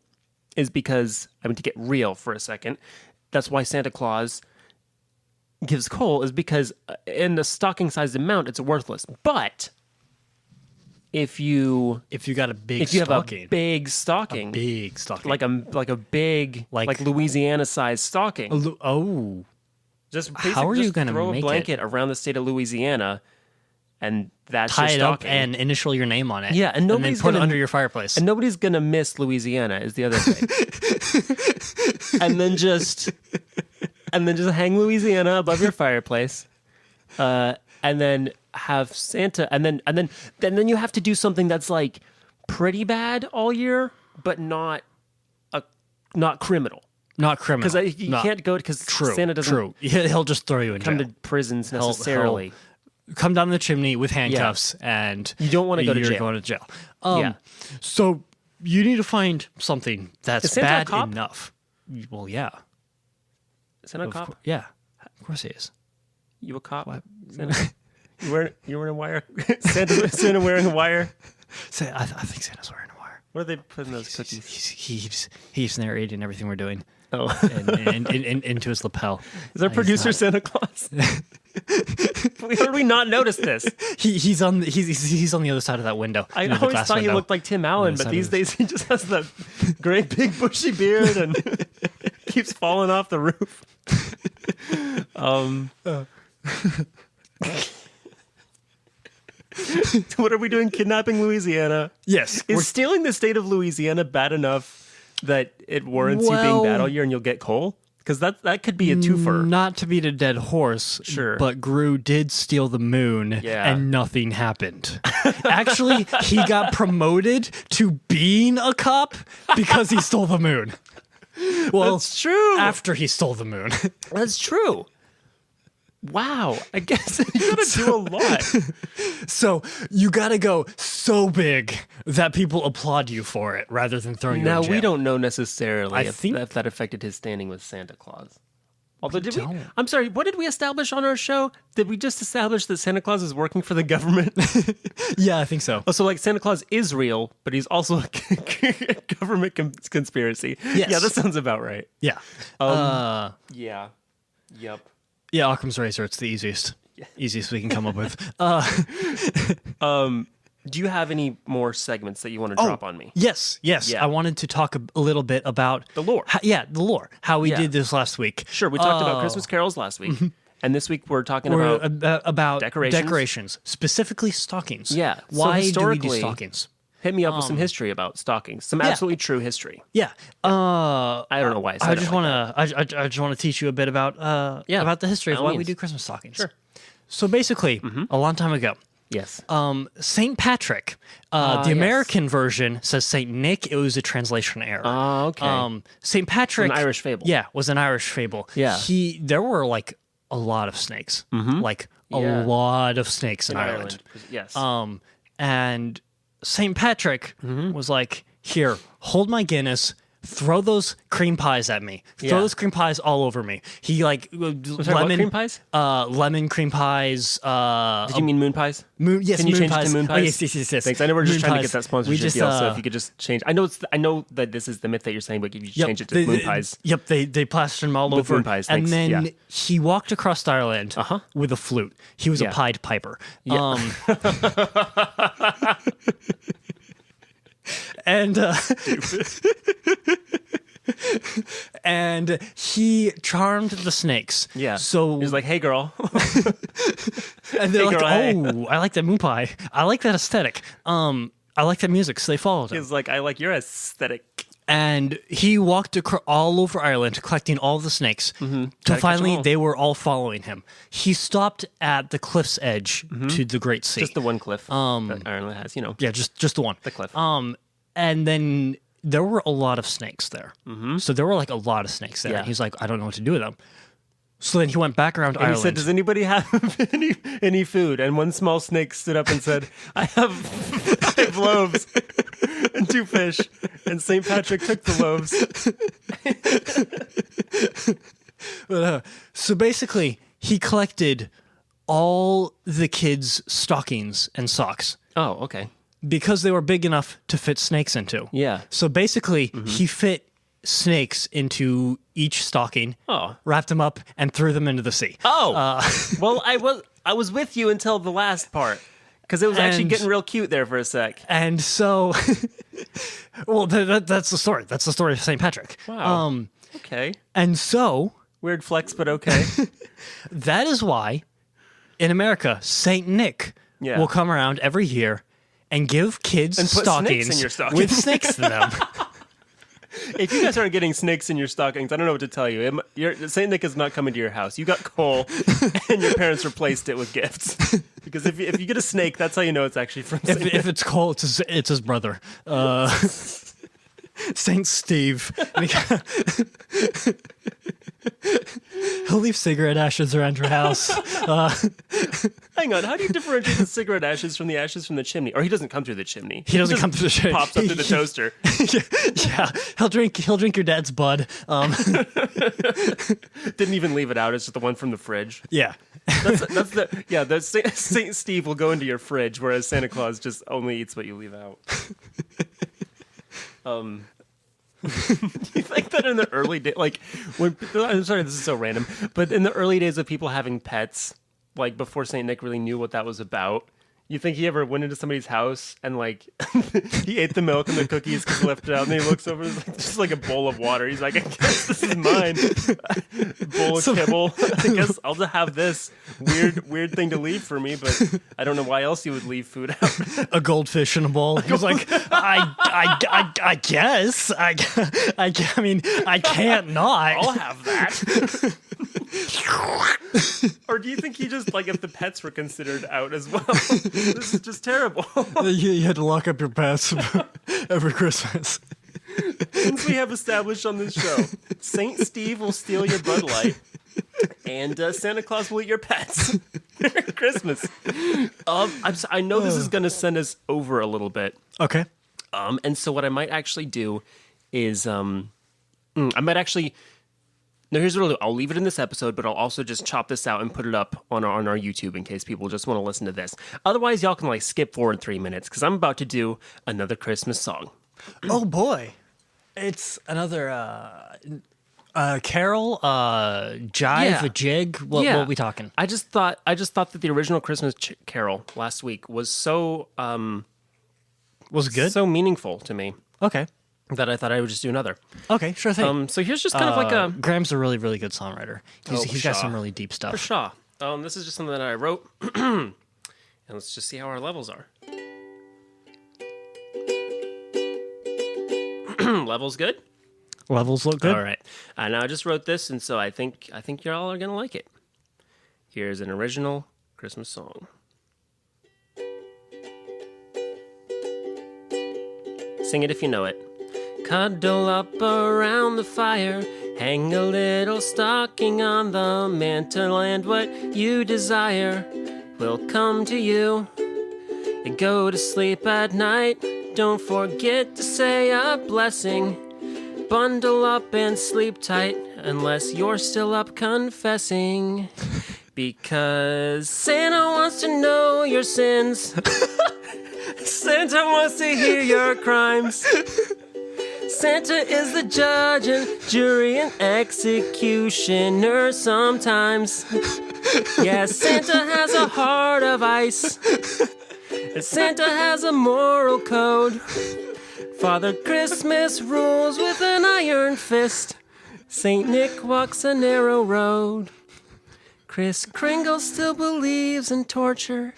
[SPEAKER 1] Is because, I mean, to get real for a second, that's why Santa Claus gives coal, is because in the stocking-sized amount, it's worthless. But if you
[SPEAKER 2] got a big
[SPEAKER 1] have
[SPEAKER 2] stocking,
[SPEAKER 1] a big stocking,
[SPEAKER 2] big stocking,
[SPEAKER 1] like a big like Louisiana-sized stocking, just basically
[SPEAKER 2] how are you
[SPEAKER 1] just
[SPEAKER 2] gonna
[SPEAKER 1] throw a
[SPEAKER 2] make
[SPEAKER 1] blanket around the state of Louisiana, and that's
[SPEAKER 2] tie
[SPEAKER 1] your
[SPEAKER 2] it up
[SPEAKER 1] stocking.
[SPEAKER 2] and initial your name on it.
[SPEAKER 1] Yeah, and
[SPEAKER 2] then
[SPEAKER 1] nobody's
[SPEAKER 2] put it
[SPEAKER 1] gonna-
[SPEAKER 2] under your fireplace.
[SPEAKER 1] And nobody's gonna miss Louisiana is the other thing. and then just hang Louisiana above your fireplace, and then have Santa, and then you have to do something that's like pretty bad all year, but not criminal.
[SPEAKER 2] Not criminal.
[SPEAKER 1] Because you can't go because Santa doesn't
[SPEAKER 2] True. He'll just throw you in
[SPEAKER 1] come
[SPEAKER 2] jail.
[SPEAKER 1] to prisons necessarily.
[SPEAKER 2] Come down the chimney with handcuffs, and
[SPEAKER 1] You don't wanna go to
[SPEAKER 2] you're
[SPEAKER 1] jail.
[SPEAKER 2] going to jail.
[SPEAKER 1] Yeah.
[SPEAKER 2] So you need to find something that's
[SPEAKER 1] Is Santa a
[SPEAKER 2] bad
[SPEAKER 1] cop?
[SPEAKER 2] enough. Well, yeah.
[SPEAKER 1] Santa a cop?
[SPEAKER 2] Yeah. Of course he is.
[SPEAKER 1] You a cop? Santa? You wearing a wire? Santa wearing a wire?
[SPEAKER 2] I think Santa's wearing a wire.
[SPEAKER 1] What are they putting those cookies?
[SPEAKER 2] He's narrating everything we're doing.
[SPEAKER 1] Oh,
[SPEAKER 2] and into his lapel.
[SPEAKER 1] is our producer Santa Claus? How did we not notice this?
[SPEAKER 2] He's on the other side of that window.
[SPEAKER 1] I
[SPEAKER 2] the
[SPEAKER 1] always
[SPEAKER 2] glass
[SPEAKER 1] thought he
[SPEAKER 2] window.
[SPEAKER 1] looked like Tim Allen,
[SPEAKER 2] the
[SPEAKER 1] but
[SPEAKER 2] side
[SPEAKER 1] these
[SPEAKER 2] of the-
[SPEAKER 1] days he just has that great big bushy beard and keeps falling off the roof. What are we doing? Kidnapping Louisiana?
[SPEAKER 2] Yes.
[SPEAKER 1] Is stealing the state of Louisiana bad enough that it warrants you being
[SPEAKER 2] Well-
[SPEAKER 1] bad all year and you'll get coal? Because that could be a twofer.
[SPEAKER 2] Not to beat a dead horse,
[SPEAKER 1] Sure.
[SPEAKER 2] but Gru did steal the moon,
[SPEAKER 1] Yeah.
[SPEAKER 2] and nothing happened. Actually, he got promoted to being a cop because he stole the moon. Well,
[SPEAKER 1] That's true.
[SPEAKER 2] after he stole the moon.
[SPEAKER 1] That's true. Wow. I guess you gotta do a lot.
[SPEAKER 2] So you gotta go so big that people applaud you for it rather than throwing you
[SPEAKER 1] Now,
[SPEAKER 2] in jail.
[SPEAKER 1] we don't know necessarily
[SPEAKER 2] I
[SPEAKER 1] if
[SPEAKER 2] think-
[SPEAKER 1] that affected his standing with Santa Claus. Although, I'm sorry, what did we establish on our show? Did we just establish that Santa Claus is working for the government?
[SPEAKER 2] Yeah, I think so.
[SPEAKER 1] Oh, so like Santa Claus is real, but he's also a government conspiracy.
[SPEAKER 2] Yes.
[SPEAKER 1] Yeah, that sounds about right.
[SPEAKER 2] Yeah.
[SPEAKER 1] Yeah. Yep.
[SPEAKER 2] Yeah, Occam's razor. It's the easiest we can come up with.
[SPEAKER 1] Do you have any more segments that you want to drop on me?
[SPEAKER 2] Yes.
[SPEAKER 1] Yeah.
[SPEAKER 2] I wanted to talk a little bit about
[SPEAKER 1] The lore.
[SPEAKER 2] the lore. How we did this last week.
[SPEAKER 1] Sure, we talked about Christmas carols last week. And this week we're talking
[SPEAKER 2] about
[SPEAKER 1] decorations.
[SPEAKER 2] specifically stockings.
[SPEAKER 1] Yeah. So
[SPEAKER 2] Why do we do
[SPEAKER 1] historically-
[SPEAKER 2] stockings?
[SPEAKER 1] Hit me up with some history about stockings. Some absolutely true history.
[SPEAKER 2] Yeah.
[SPEAKER 1] I don't know why I said
[SPEAKER 2] I
[SPEAKER 1] it
[SPEAKER 2] just
[SPEAKER 1] like
[SPEAKER 2] want to. I just want to teach you a bit about the history of
[SPEAKER 1] by all
[SPEAKER 2] why we
[SPEAKER 1] means.
[SPEAKER 2] do Christmas stockings.
[SPEAKER 1] Sure.
[SPEAKER 2] So basically, a long time ago,
[SPEAKER 1] Yes.
[SPEAKER 2] Saint Patrick. The
[SPEAKER 1] yes.
[SPEAKER 2] American version says Saint Nick. It was a translation error.
[SPEAKER 1] Oh, okay.
[SPEAKER 2] Saint Patrick,
[SPEAKER 1] An Irish fable.
[SPEAKER 2] Yeah, was an Irish fable.
[SPEAKER 1] Yeah.
[SPEAKER 2] There were like a lot of snakes, like a
[SPEAKER 1] Yeah.
[SPEAKER 2] lot of snakes in
[SPEAKER 1] Ireland. Yes.
[SPEAKER 2] And Saint Patrick was like, "Here, hold my Guinness." Throw those cream pies at me. Throw
[SPEAKER 1] Yeah.
[SPEAKER 2] those cream pies all over me. He like
[SPEAKER 1] Sorry, what cream pies?
[SPEAKER 2] Lemon cream pies.
[SPEAKER 1] Did you mean moon pies?
[SPEAKER 2] Yes,
[SPEAKER 1] Can you
[SPEAKER 2] moon
[SPEAKER 1] change
[SPEAKER 2] pies.
[SPEAKER 1] it to moon
[SPEAKER 2] Oh,
[SPEAKER 1] pies?
[SPEAKER 2] yes.
[SPEAKER 1] Thanks. I know we're just
[SPEAKER 2] Moon
[SPEAKER 1] trying to
[SPEAKER 2] pies.
[SPEAKER 1] get that sponsorship
[SPEAKER 2] We just,
[SPEAKER 1] deal, so if you could just change. I know that this is the myth that you're saying, but if you change it to moon pies.
[SPEAKER 2] Yep, they plastered them all
[SPEAKER 1] With
[SPEAKER 2] over.
[SPEAKER 1] moon pies,
[SPEAKER 2] and
[SPEAKER 1] thanks.
[SPEAKER 2] then
[SPEAKER 1] Yeah.
[SPEAKER 2] he walked across Ireland with a flute. He was a
[SPEAKER 1] Yeah.
[SPEAKER 2] Pied Piper.
[SPEAKER 1] Yeah.
[SPEAKER 2] And and he charmed the snakes.
[SPEAKER 1] Yeah.
[SPEAKER 2] So
[SPEAKER 1] He's like, hey, girl.
[SPEAKER 2] and they're
[SPEAKER 1] "Hey,
[SPEAKER 2] like,
[SPEAKER 1] girl, hey."
[SPEAKER 2] oh, I like that moon pie. I like that aesthetic. I like that music. So they followed him.
[SPEAKER 1] He's like, I like your aesthetic.
[SPEAKER 2] And he walked all over Ireland collecting all the snakes.
[SPEAKER 1] Gotta
[SPEAKER 2] Till
[SPEAKER 1] catch 'em
[SPEAKER 2] finally
[SPEAKER 1] all.
[SPEAKER 2] they were all following him. He stopped at the cliff's edge to the Great Sea.
[SPEAKER 1] Just the one cliff that Ireland has,
[SPEAKER 2] Yeah, just the one.
[SPEAKER 1] the cliff.
[SPEAKER 2] And then there were a lot of snakes there. So there were like a lot of snakes there.
[SPEAKER 1] Yeah.
[SPEAKER 2] And he's like, I don't know what to do with them. So then he went back around
[SPEAKER 1] And
[SPEAKER 2] Ireland.
[SPEAKER 1] he said, does anybody have any food? And one small snake stood up and said, I have 5 loaves and 2 fish. And St. Patrick took the loaves.
[SPEAKER 2] So basically, he collected all the kids' stockings and socks
[SPEAKER 1] Oh, okay.
[SPEAKER 2] because they were big enough to fit snakes into.
[SPEAKER 1] Yeah.
[SPEAKER 2] So basically, he fit snakes into each stocking,
[SPEAKER 1] Oh.
[SPEAKER 2] wrapped them up, and threw them into the sea.
[SPEAKER 1] Oh. Well, I was with you until the last part. Because it was actually
[SPEAKER 2] And-
[SPEAKER 1] getting real cute there for a sec.
[SPEAKER 2] And so, well, that's the story. That's the story of St. Patrick.
[SPEAKER 1] Wow. Okay.
[SPEAKER 2] And so,
[SPEAKER 1] Weird flex, but okay.
[SPEAKER 2] that is why in America, St. Nick
[SPEAKER 1] Yeah.
[SPEAKER 2] will come around every year and give kids
[SPEAKER 1] And put
[SPEAKER 2] stockings
[SPEAKER 1] snakes in your stockings.
[SPEAKER 2] with snakes in them.
[SPEAKER 1] If you guys aren't getting snakes in your stockings, I don't know what to tell you. St. Nick is not coming to your house. You got coal, and your parents replaced it with gifts. Because if you get a snake, that's how you know it's actually from St. Nick.
[SPEAKER 2] If it's Cole, it's his brother, Saint Steve. And he'll leave cigarette ashes around your house.
[SPEAKER 1] Hang on, how do you differentiate the cigarette ashes from the ashes from the chimney? Or he doesn't come through the chimney.
[SPEAKER 2] He doesn't
[SPEAKER 1] just
[SPEAKER 2] come through the chimney.
[SPEAKER 1] Pops up through the toaster.
[SPEAKER 2] Yeah, he'll drink your dad's bud.
[SPEAKER 1] Didn't even leave it out. It's just the one from the fridge.
[SPEAKER 2] Yeah.
[SPEAKER 1] The Saint Steve will go into your fridge, whereas Santa Claus just only eats what you leave out. You think that in the early days, like when I'm sorry, this is so random, but in the early days of people having pets, like before Saint Nick really knew what that was about, you think he ever went into somebody's house and like he ate the milk and the cookies because he left it out, and then he looks over, and it's like, just like a bowl of water. He's like, I guess this is mine. Bowl of kibble. I guess I'll just have this weird thing to leave for me, but I don't know why else you would leave food out.
[SPEAKER 2] A goldfish in a bowl. He's like, I guess. I mean, I can't not.
[SPEAKER 1] I'll have that. Or do you think he just, like, if the pets were considered out as well? This is just terrible.
[SPEAKER 2] You had to lock up your pets every Christmas.
[SPEAKER 1] Things we have established on this show. Saint Steve will steal your Bud Light, and Santa Claus will eat your pets. Merry Christmas. I know this is going to send us over a little bit.
[SPEAKER 2] Okay.
[SPEAKER 1] And so what I might actually do is I might actually... No, here's what I'll do. I'll leave it in this episode, but I'll also just chop this out and put it up on our YouTube in case people just want to listen to this. Otherwise, y'all can skip forward 3 minutes because I'm about to do another Christmas song.
[SPEAKER 2] Oh boy, it's another carol, jive, a jig. What are we talking?
[SPEAKER 1] I just thought that the original Christmas carol last week was so
[SPEAKER 2] Was good?
[SPEAKER 1] so meaningful to me.
[SPEAKER 2] Okay.
[SPEAKER 1] That I thought I would just do another.
[SPEAKER 2] Okay, sure thing.
[SPEAKER 1] So here's just kind of like a...
[SPEAKER 2] Graham's a really, really good songwriter. He's got some really deep stuff.
[SPEAKER 1] For sure. This is just something that I wrote. And let's just see how our levels are. Levels good?
[SPEAKER 2] Levels look good.
[SPEAKER 1] All right. And I just wrote this, and so I think y'all are going to like it. Here's an original Christmas song. Sing it if you know it. Cuddle up around the fire, hang a little stocking on the mantle, and what you desire will come to you. And go to sleep at night, don't forget to say a blessing. Bundle up and sleep tight, unless you're still up confessing. Because Santa wants to know your sins. Santa wants to hear your crimes. Santa is the judge and jury and executioner sometimes. Yeah, Santa has a heart of ice. And Santa has a moral code. Father Christmas rules with an iron fist. Saint Nick walks a narrow road. Kris Kringle still believes in torture.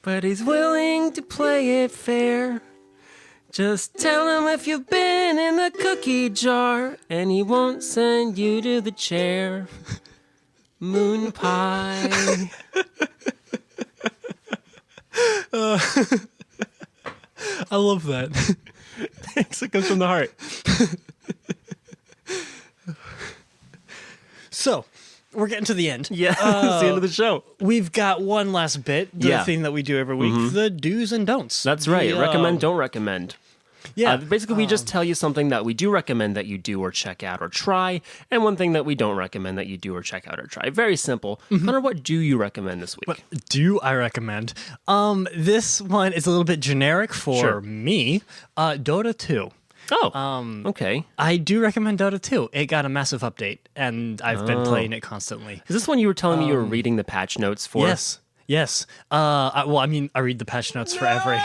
[SPEAKER 1] But he's willing to play it fair. Just tell him if you've been in the cookie jar, and he won't send you to the chair. Moon pie.
[SPEAKER 2] I love that.
[SPEAKER 1] Thanks, it comes from the heart.
[SPEAKER 2] So, we're getting to the end.
[SPEAKER 1] Yeah, it's the end of the show.
[SPEAKER 2] We've got one last bit, the thing that we do every week, the do's and don'ts.
[SPEAKER 1] That's right. Recommend, don't recommend.
[SPEAKER 2] Yeah.
[SPEAKER 1] Basically, we just tell you something that we do recommend that you do or check out or try, and one thing that we don't recommend that you do or check out or try. Very simple. Hunter, what do you recommend this week?
[SPEAKER 2] What do I recommend? This one is a little bit generic for me. Dota 2.
[SPEAKER 1] Oh, okay.
[SPEAKER 2] I do recommend Dota 2. It got a massive update, and I've been playing it constantly.
[SPEAKER 1] Is this one you were telling me you were reading the patch notes for?
[SPEAKER 2] Yes. I read the patch notes for every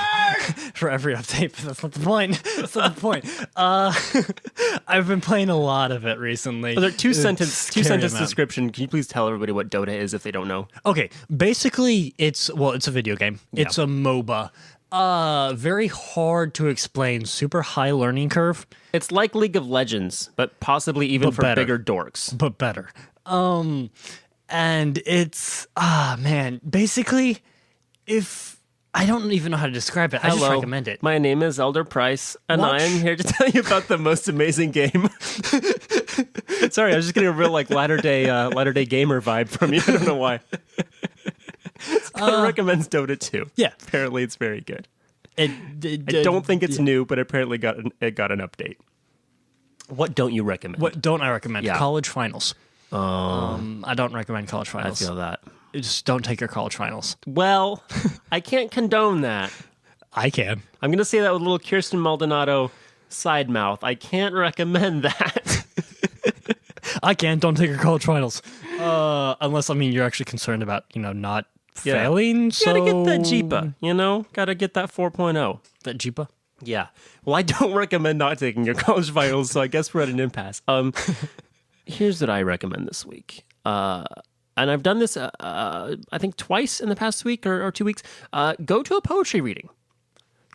[SPEAKER 2] update, but that's not the point. I've been playing a lot of it recently.
[SPEAKER 1] There two-sentence description. Can you please tell everybody what Dota is if they don't know?
[SPEAKER 2] Okay, basically it's a video game. Yeah. It's a MOBA. Very hard to explain. Super high learning curve.
[SPEAKER 1] It's like League of Legends, but possibly even for bigger dorks.
[SPEAKER 2] But better. And it's, basically, if I don't even know how to describe it, I just recommend it.
[SPEAKER 1] My name is Elder Price, and I am here to tell you about the most amazing game. Sorry, I was just getting a real latter day gamer vibe from you. I don't know why. Scott recommends Dota 2.
[SPEAKER 2] Yeah,
[SPEAKER 1] apparently it's very good. I don't think it's new, but apparently it got an update. What don't you recommend?
[SPEAKER 2] What don't I recommend?
[SPEAKER 1] Yeah.
[SPEAKER 2] College finals. I don't recommend college finals.
[SPEAKER 1] I feel that.
[SPEAKER 2] Just don't take your college finals.
[SPEAKER 1] Well, I can't condone that.
[SPEAKER 2] I can.
[SPEAKER 1] I'm going to say that with a little Kirsten Maldonado side mouth. I can't recommend that.
[SPEAKER 2] I can. Don't take your college finals. Unless, you're actually concerned about, not failing.
[SPEAKER 1] You gotta get that JEPA, Gotta get that 4.0.
[SPEAKER 2] That JEPA?
[SPEAKER 1] Yeah. Well, I don't recommend not taking your college finals, so I guess we're at an impasse. Here's what I recommend this week. And I've done this, I think, twice in the past week or 2 weeks. Go to a poetry reading.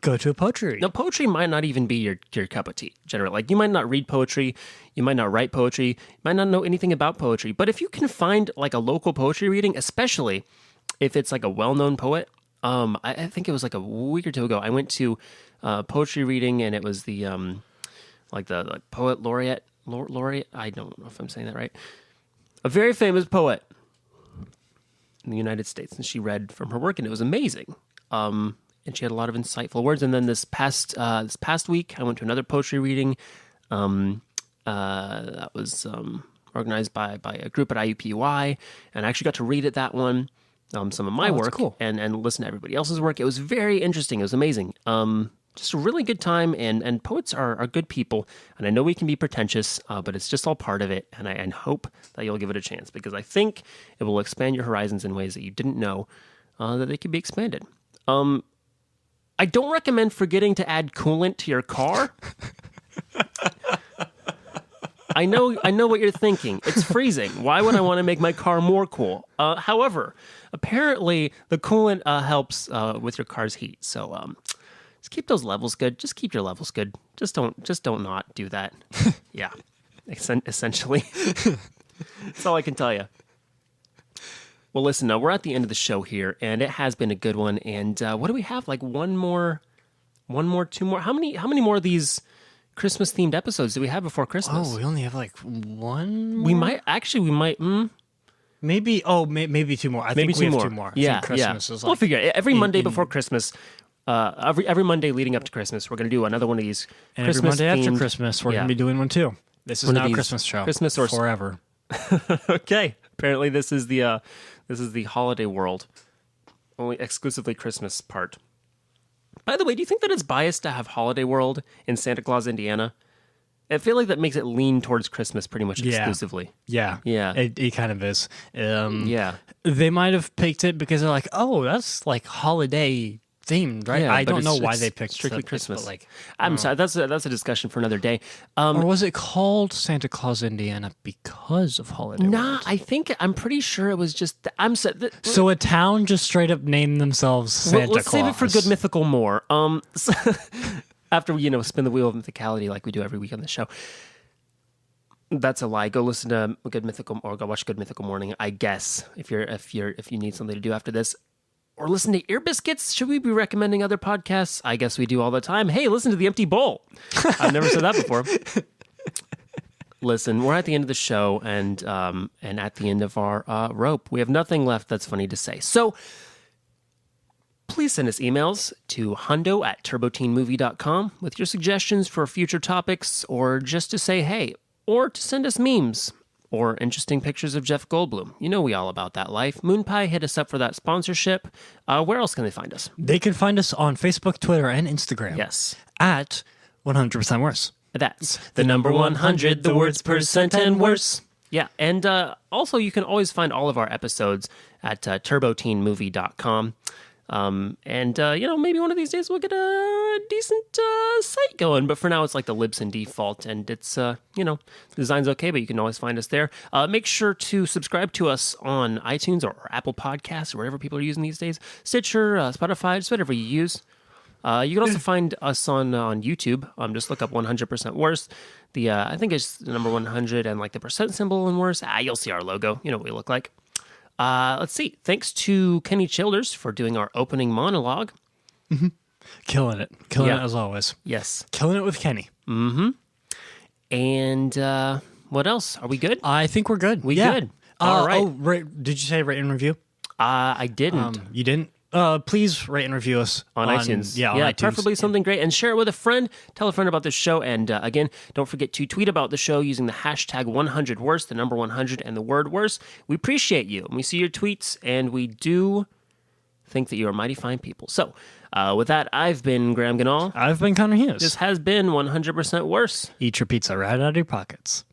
[SPEAKER 2] Go to a poetry reading.
[SPEAKER 1] Now, poetry might not even be your cup of tea, generally. You might not read poetry. You might not write poetry. You might not know anything about poetry. But if you can find, a local poetry reading, especially if it's, a well-known poet, I think it was, a week or two ago, I went to a poetry reading, and it was the, the poet laureate, I don't know if I'm saying that right. A very famous poet in the United States, and she read from her work, and it was amazing. And she had a lot of insightful words. And then this past week, I went to another poetry reading. That was organized by a group at IUPUI, and I actually got to read at that one. Some of my
[SPEAKER 2] that's
[SPEAKER 1] work
[SPEAKER 2] cool.
[SPEAKER 1] and listen to everybody else's work. It was very interesting. It was amazing. Just a really good time, and poets are good people. And I know we can be pretentious, but it's just all part of it. And I hope that you'll give it a chance, because I think it will expand your horizons in ways that you didn't know that they could be expanded. I don't recommend forgetting to add coolant to your car. I know what you're thinking. It's freezing. Why would I want to make my car more cool? However, apparently the coolant helps with your car's heat. So just keep those levels good. Just keep your levels good. Just don't not do that. Yeah, essentially. That's all I can tell you. Well, listen, we're at the end of the show here, and it has been a good one. And what do we have? Like one more, two more? How many more of these Christmas themed episodes do we have before Christmas?
[SPEAKER 2] Oh, we only have like one more?
[SPEAKER 1] We might.
[SPEAKER 2] Maybe two more. I think we have two more. I think Christmas is like
[SPEAKER 1] we'll figure it. Every Monday before Christmas, every Monday leading up to Christmas, we're going to do another one of these.
[SPEAKER 2] And
[SPEAKER 1] Christmas
[SPEAKER 2] every Monday
[SPEAKER 1] themed,
[SPEAKER 2] after Christmas, we're going to be doing one too. This is now a Christmas show.
[SPEAKER 1] Christmas or
[SPEAKER 2] forever.
[SPEAKER 1] Okay. Apparently, this is the holiday world, only exclusively Christmas part. By the way, do you think that it's biased to have Holiday World in Santa Claus, Indiana? I feel like that makes it lean towards Christmas pretty much exclusively.
[SPEAKER 2] Yeah. It kind of is.
[SPEAKER 1] Yeah.
[SPEAKER 2] They might have picked it because they're like, oh, that's like holiday themed, right?
[SPEAKER 1] Yeah,
[SPEAKER 2] I don't know why they picked
[SPEAKER 1] strictly Christmas.
[SPEAKER 2] But like,
[SPEAKER 1] I'm sorry, that's a discussion for another day.
[SPEAKER 2] or was it called Santa Claus, Indiana because of Holiday World?
[SPEAKER 1] I'm pretty sure it was just.
[SPEAKER 2] So a town just straight up named themselves Santa Claus.
[SPEAKER 1] Let's save it for good mythical more. After we spin the wheel of mythicality like we do every week on the show. That's a lie. Go listen to Good Mythical, or go watch Good Mythical Morning. I guess if you need something to do after this. Or listen to Ear Biscuits. Should we be recommending other podcasts? I guess we do all the time. Hey, listen to The Empty Bowl. I've never said that before. Listen, we're at the end of the show and at the end of our rope. We have nothing left that's funny to say. So please send us emails to hundo@turboteenmovie.com with your suggestions for future topics, or just to say hey, or to send us memes. Or interesting pictures of Jeff Goldblum. You know we all about that life. Moonpie, hit us up for that sponsorship. Where else can they find us?
[SPEAKER 2] They can find us on Facebook, Twitter, and Instagram.
[SPEAKER 1] Yes.
[SPEAKER 2] At 100% Worse.
[SPEAKER 1] That's the number 100, the words percent and worse. Yeah, and also you can always find all of our episodes at turboteenmovie.com. Maybe one of these days we'll get a decent site going. But for now, it's like the Libsyn default, and it's, the design's okay, but you can always find us there. Make sure to subscribe to us on iTunes or Apple Podcasts, or whatever people are using these days. Stitcher, Spotify, just whatever you use. You can also find us on YouTube. Just look up 100% Worse. I think it's the number 100 and like the percent symbol and worse. You'll see our logo. You know what we look like. Let's see. Thanks to Kenny Childers for doing our opening monologue.
[SPEAKER 2] Mm-hmm. Killing it as always.
[SPEAKER 1] Yes.
[SPEAKER 2] Killing it with Kenny.
[SPEAKER 1] Mm-hmm. And what else? Are we good?
[SPEAKER 2] I think we're good.
[SPEAKER 1] Good. All right.
[SPEAKER 2] Did you say rate and review?
[SPEAKER 1] I didn't.
[SPEAKER 2] You didn't? Please rate and review us
[SPEAKER 1] on iTunes.
[SPEAKER 2] Yeah, on iTunes.
[SPEAKER 1] Preferably something great. And share it with a friend. Tell a friend about this show. And again, don't forget to tweet about the show using the hashtag 100worse, the number 100 and the word worse. We appreciate you. And we see your tweets, and we do think that you are mighty fine people. So with that, I've been Graham Ganal.
[SPEAKER 2] I've been Connor Hughes.
[SPEAKER 1] This has been 100% Worse.
[SPEAKER 2] Eat your pizza right out of your pockets.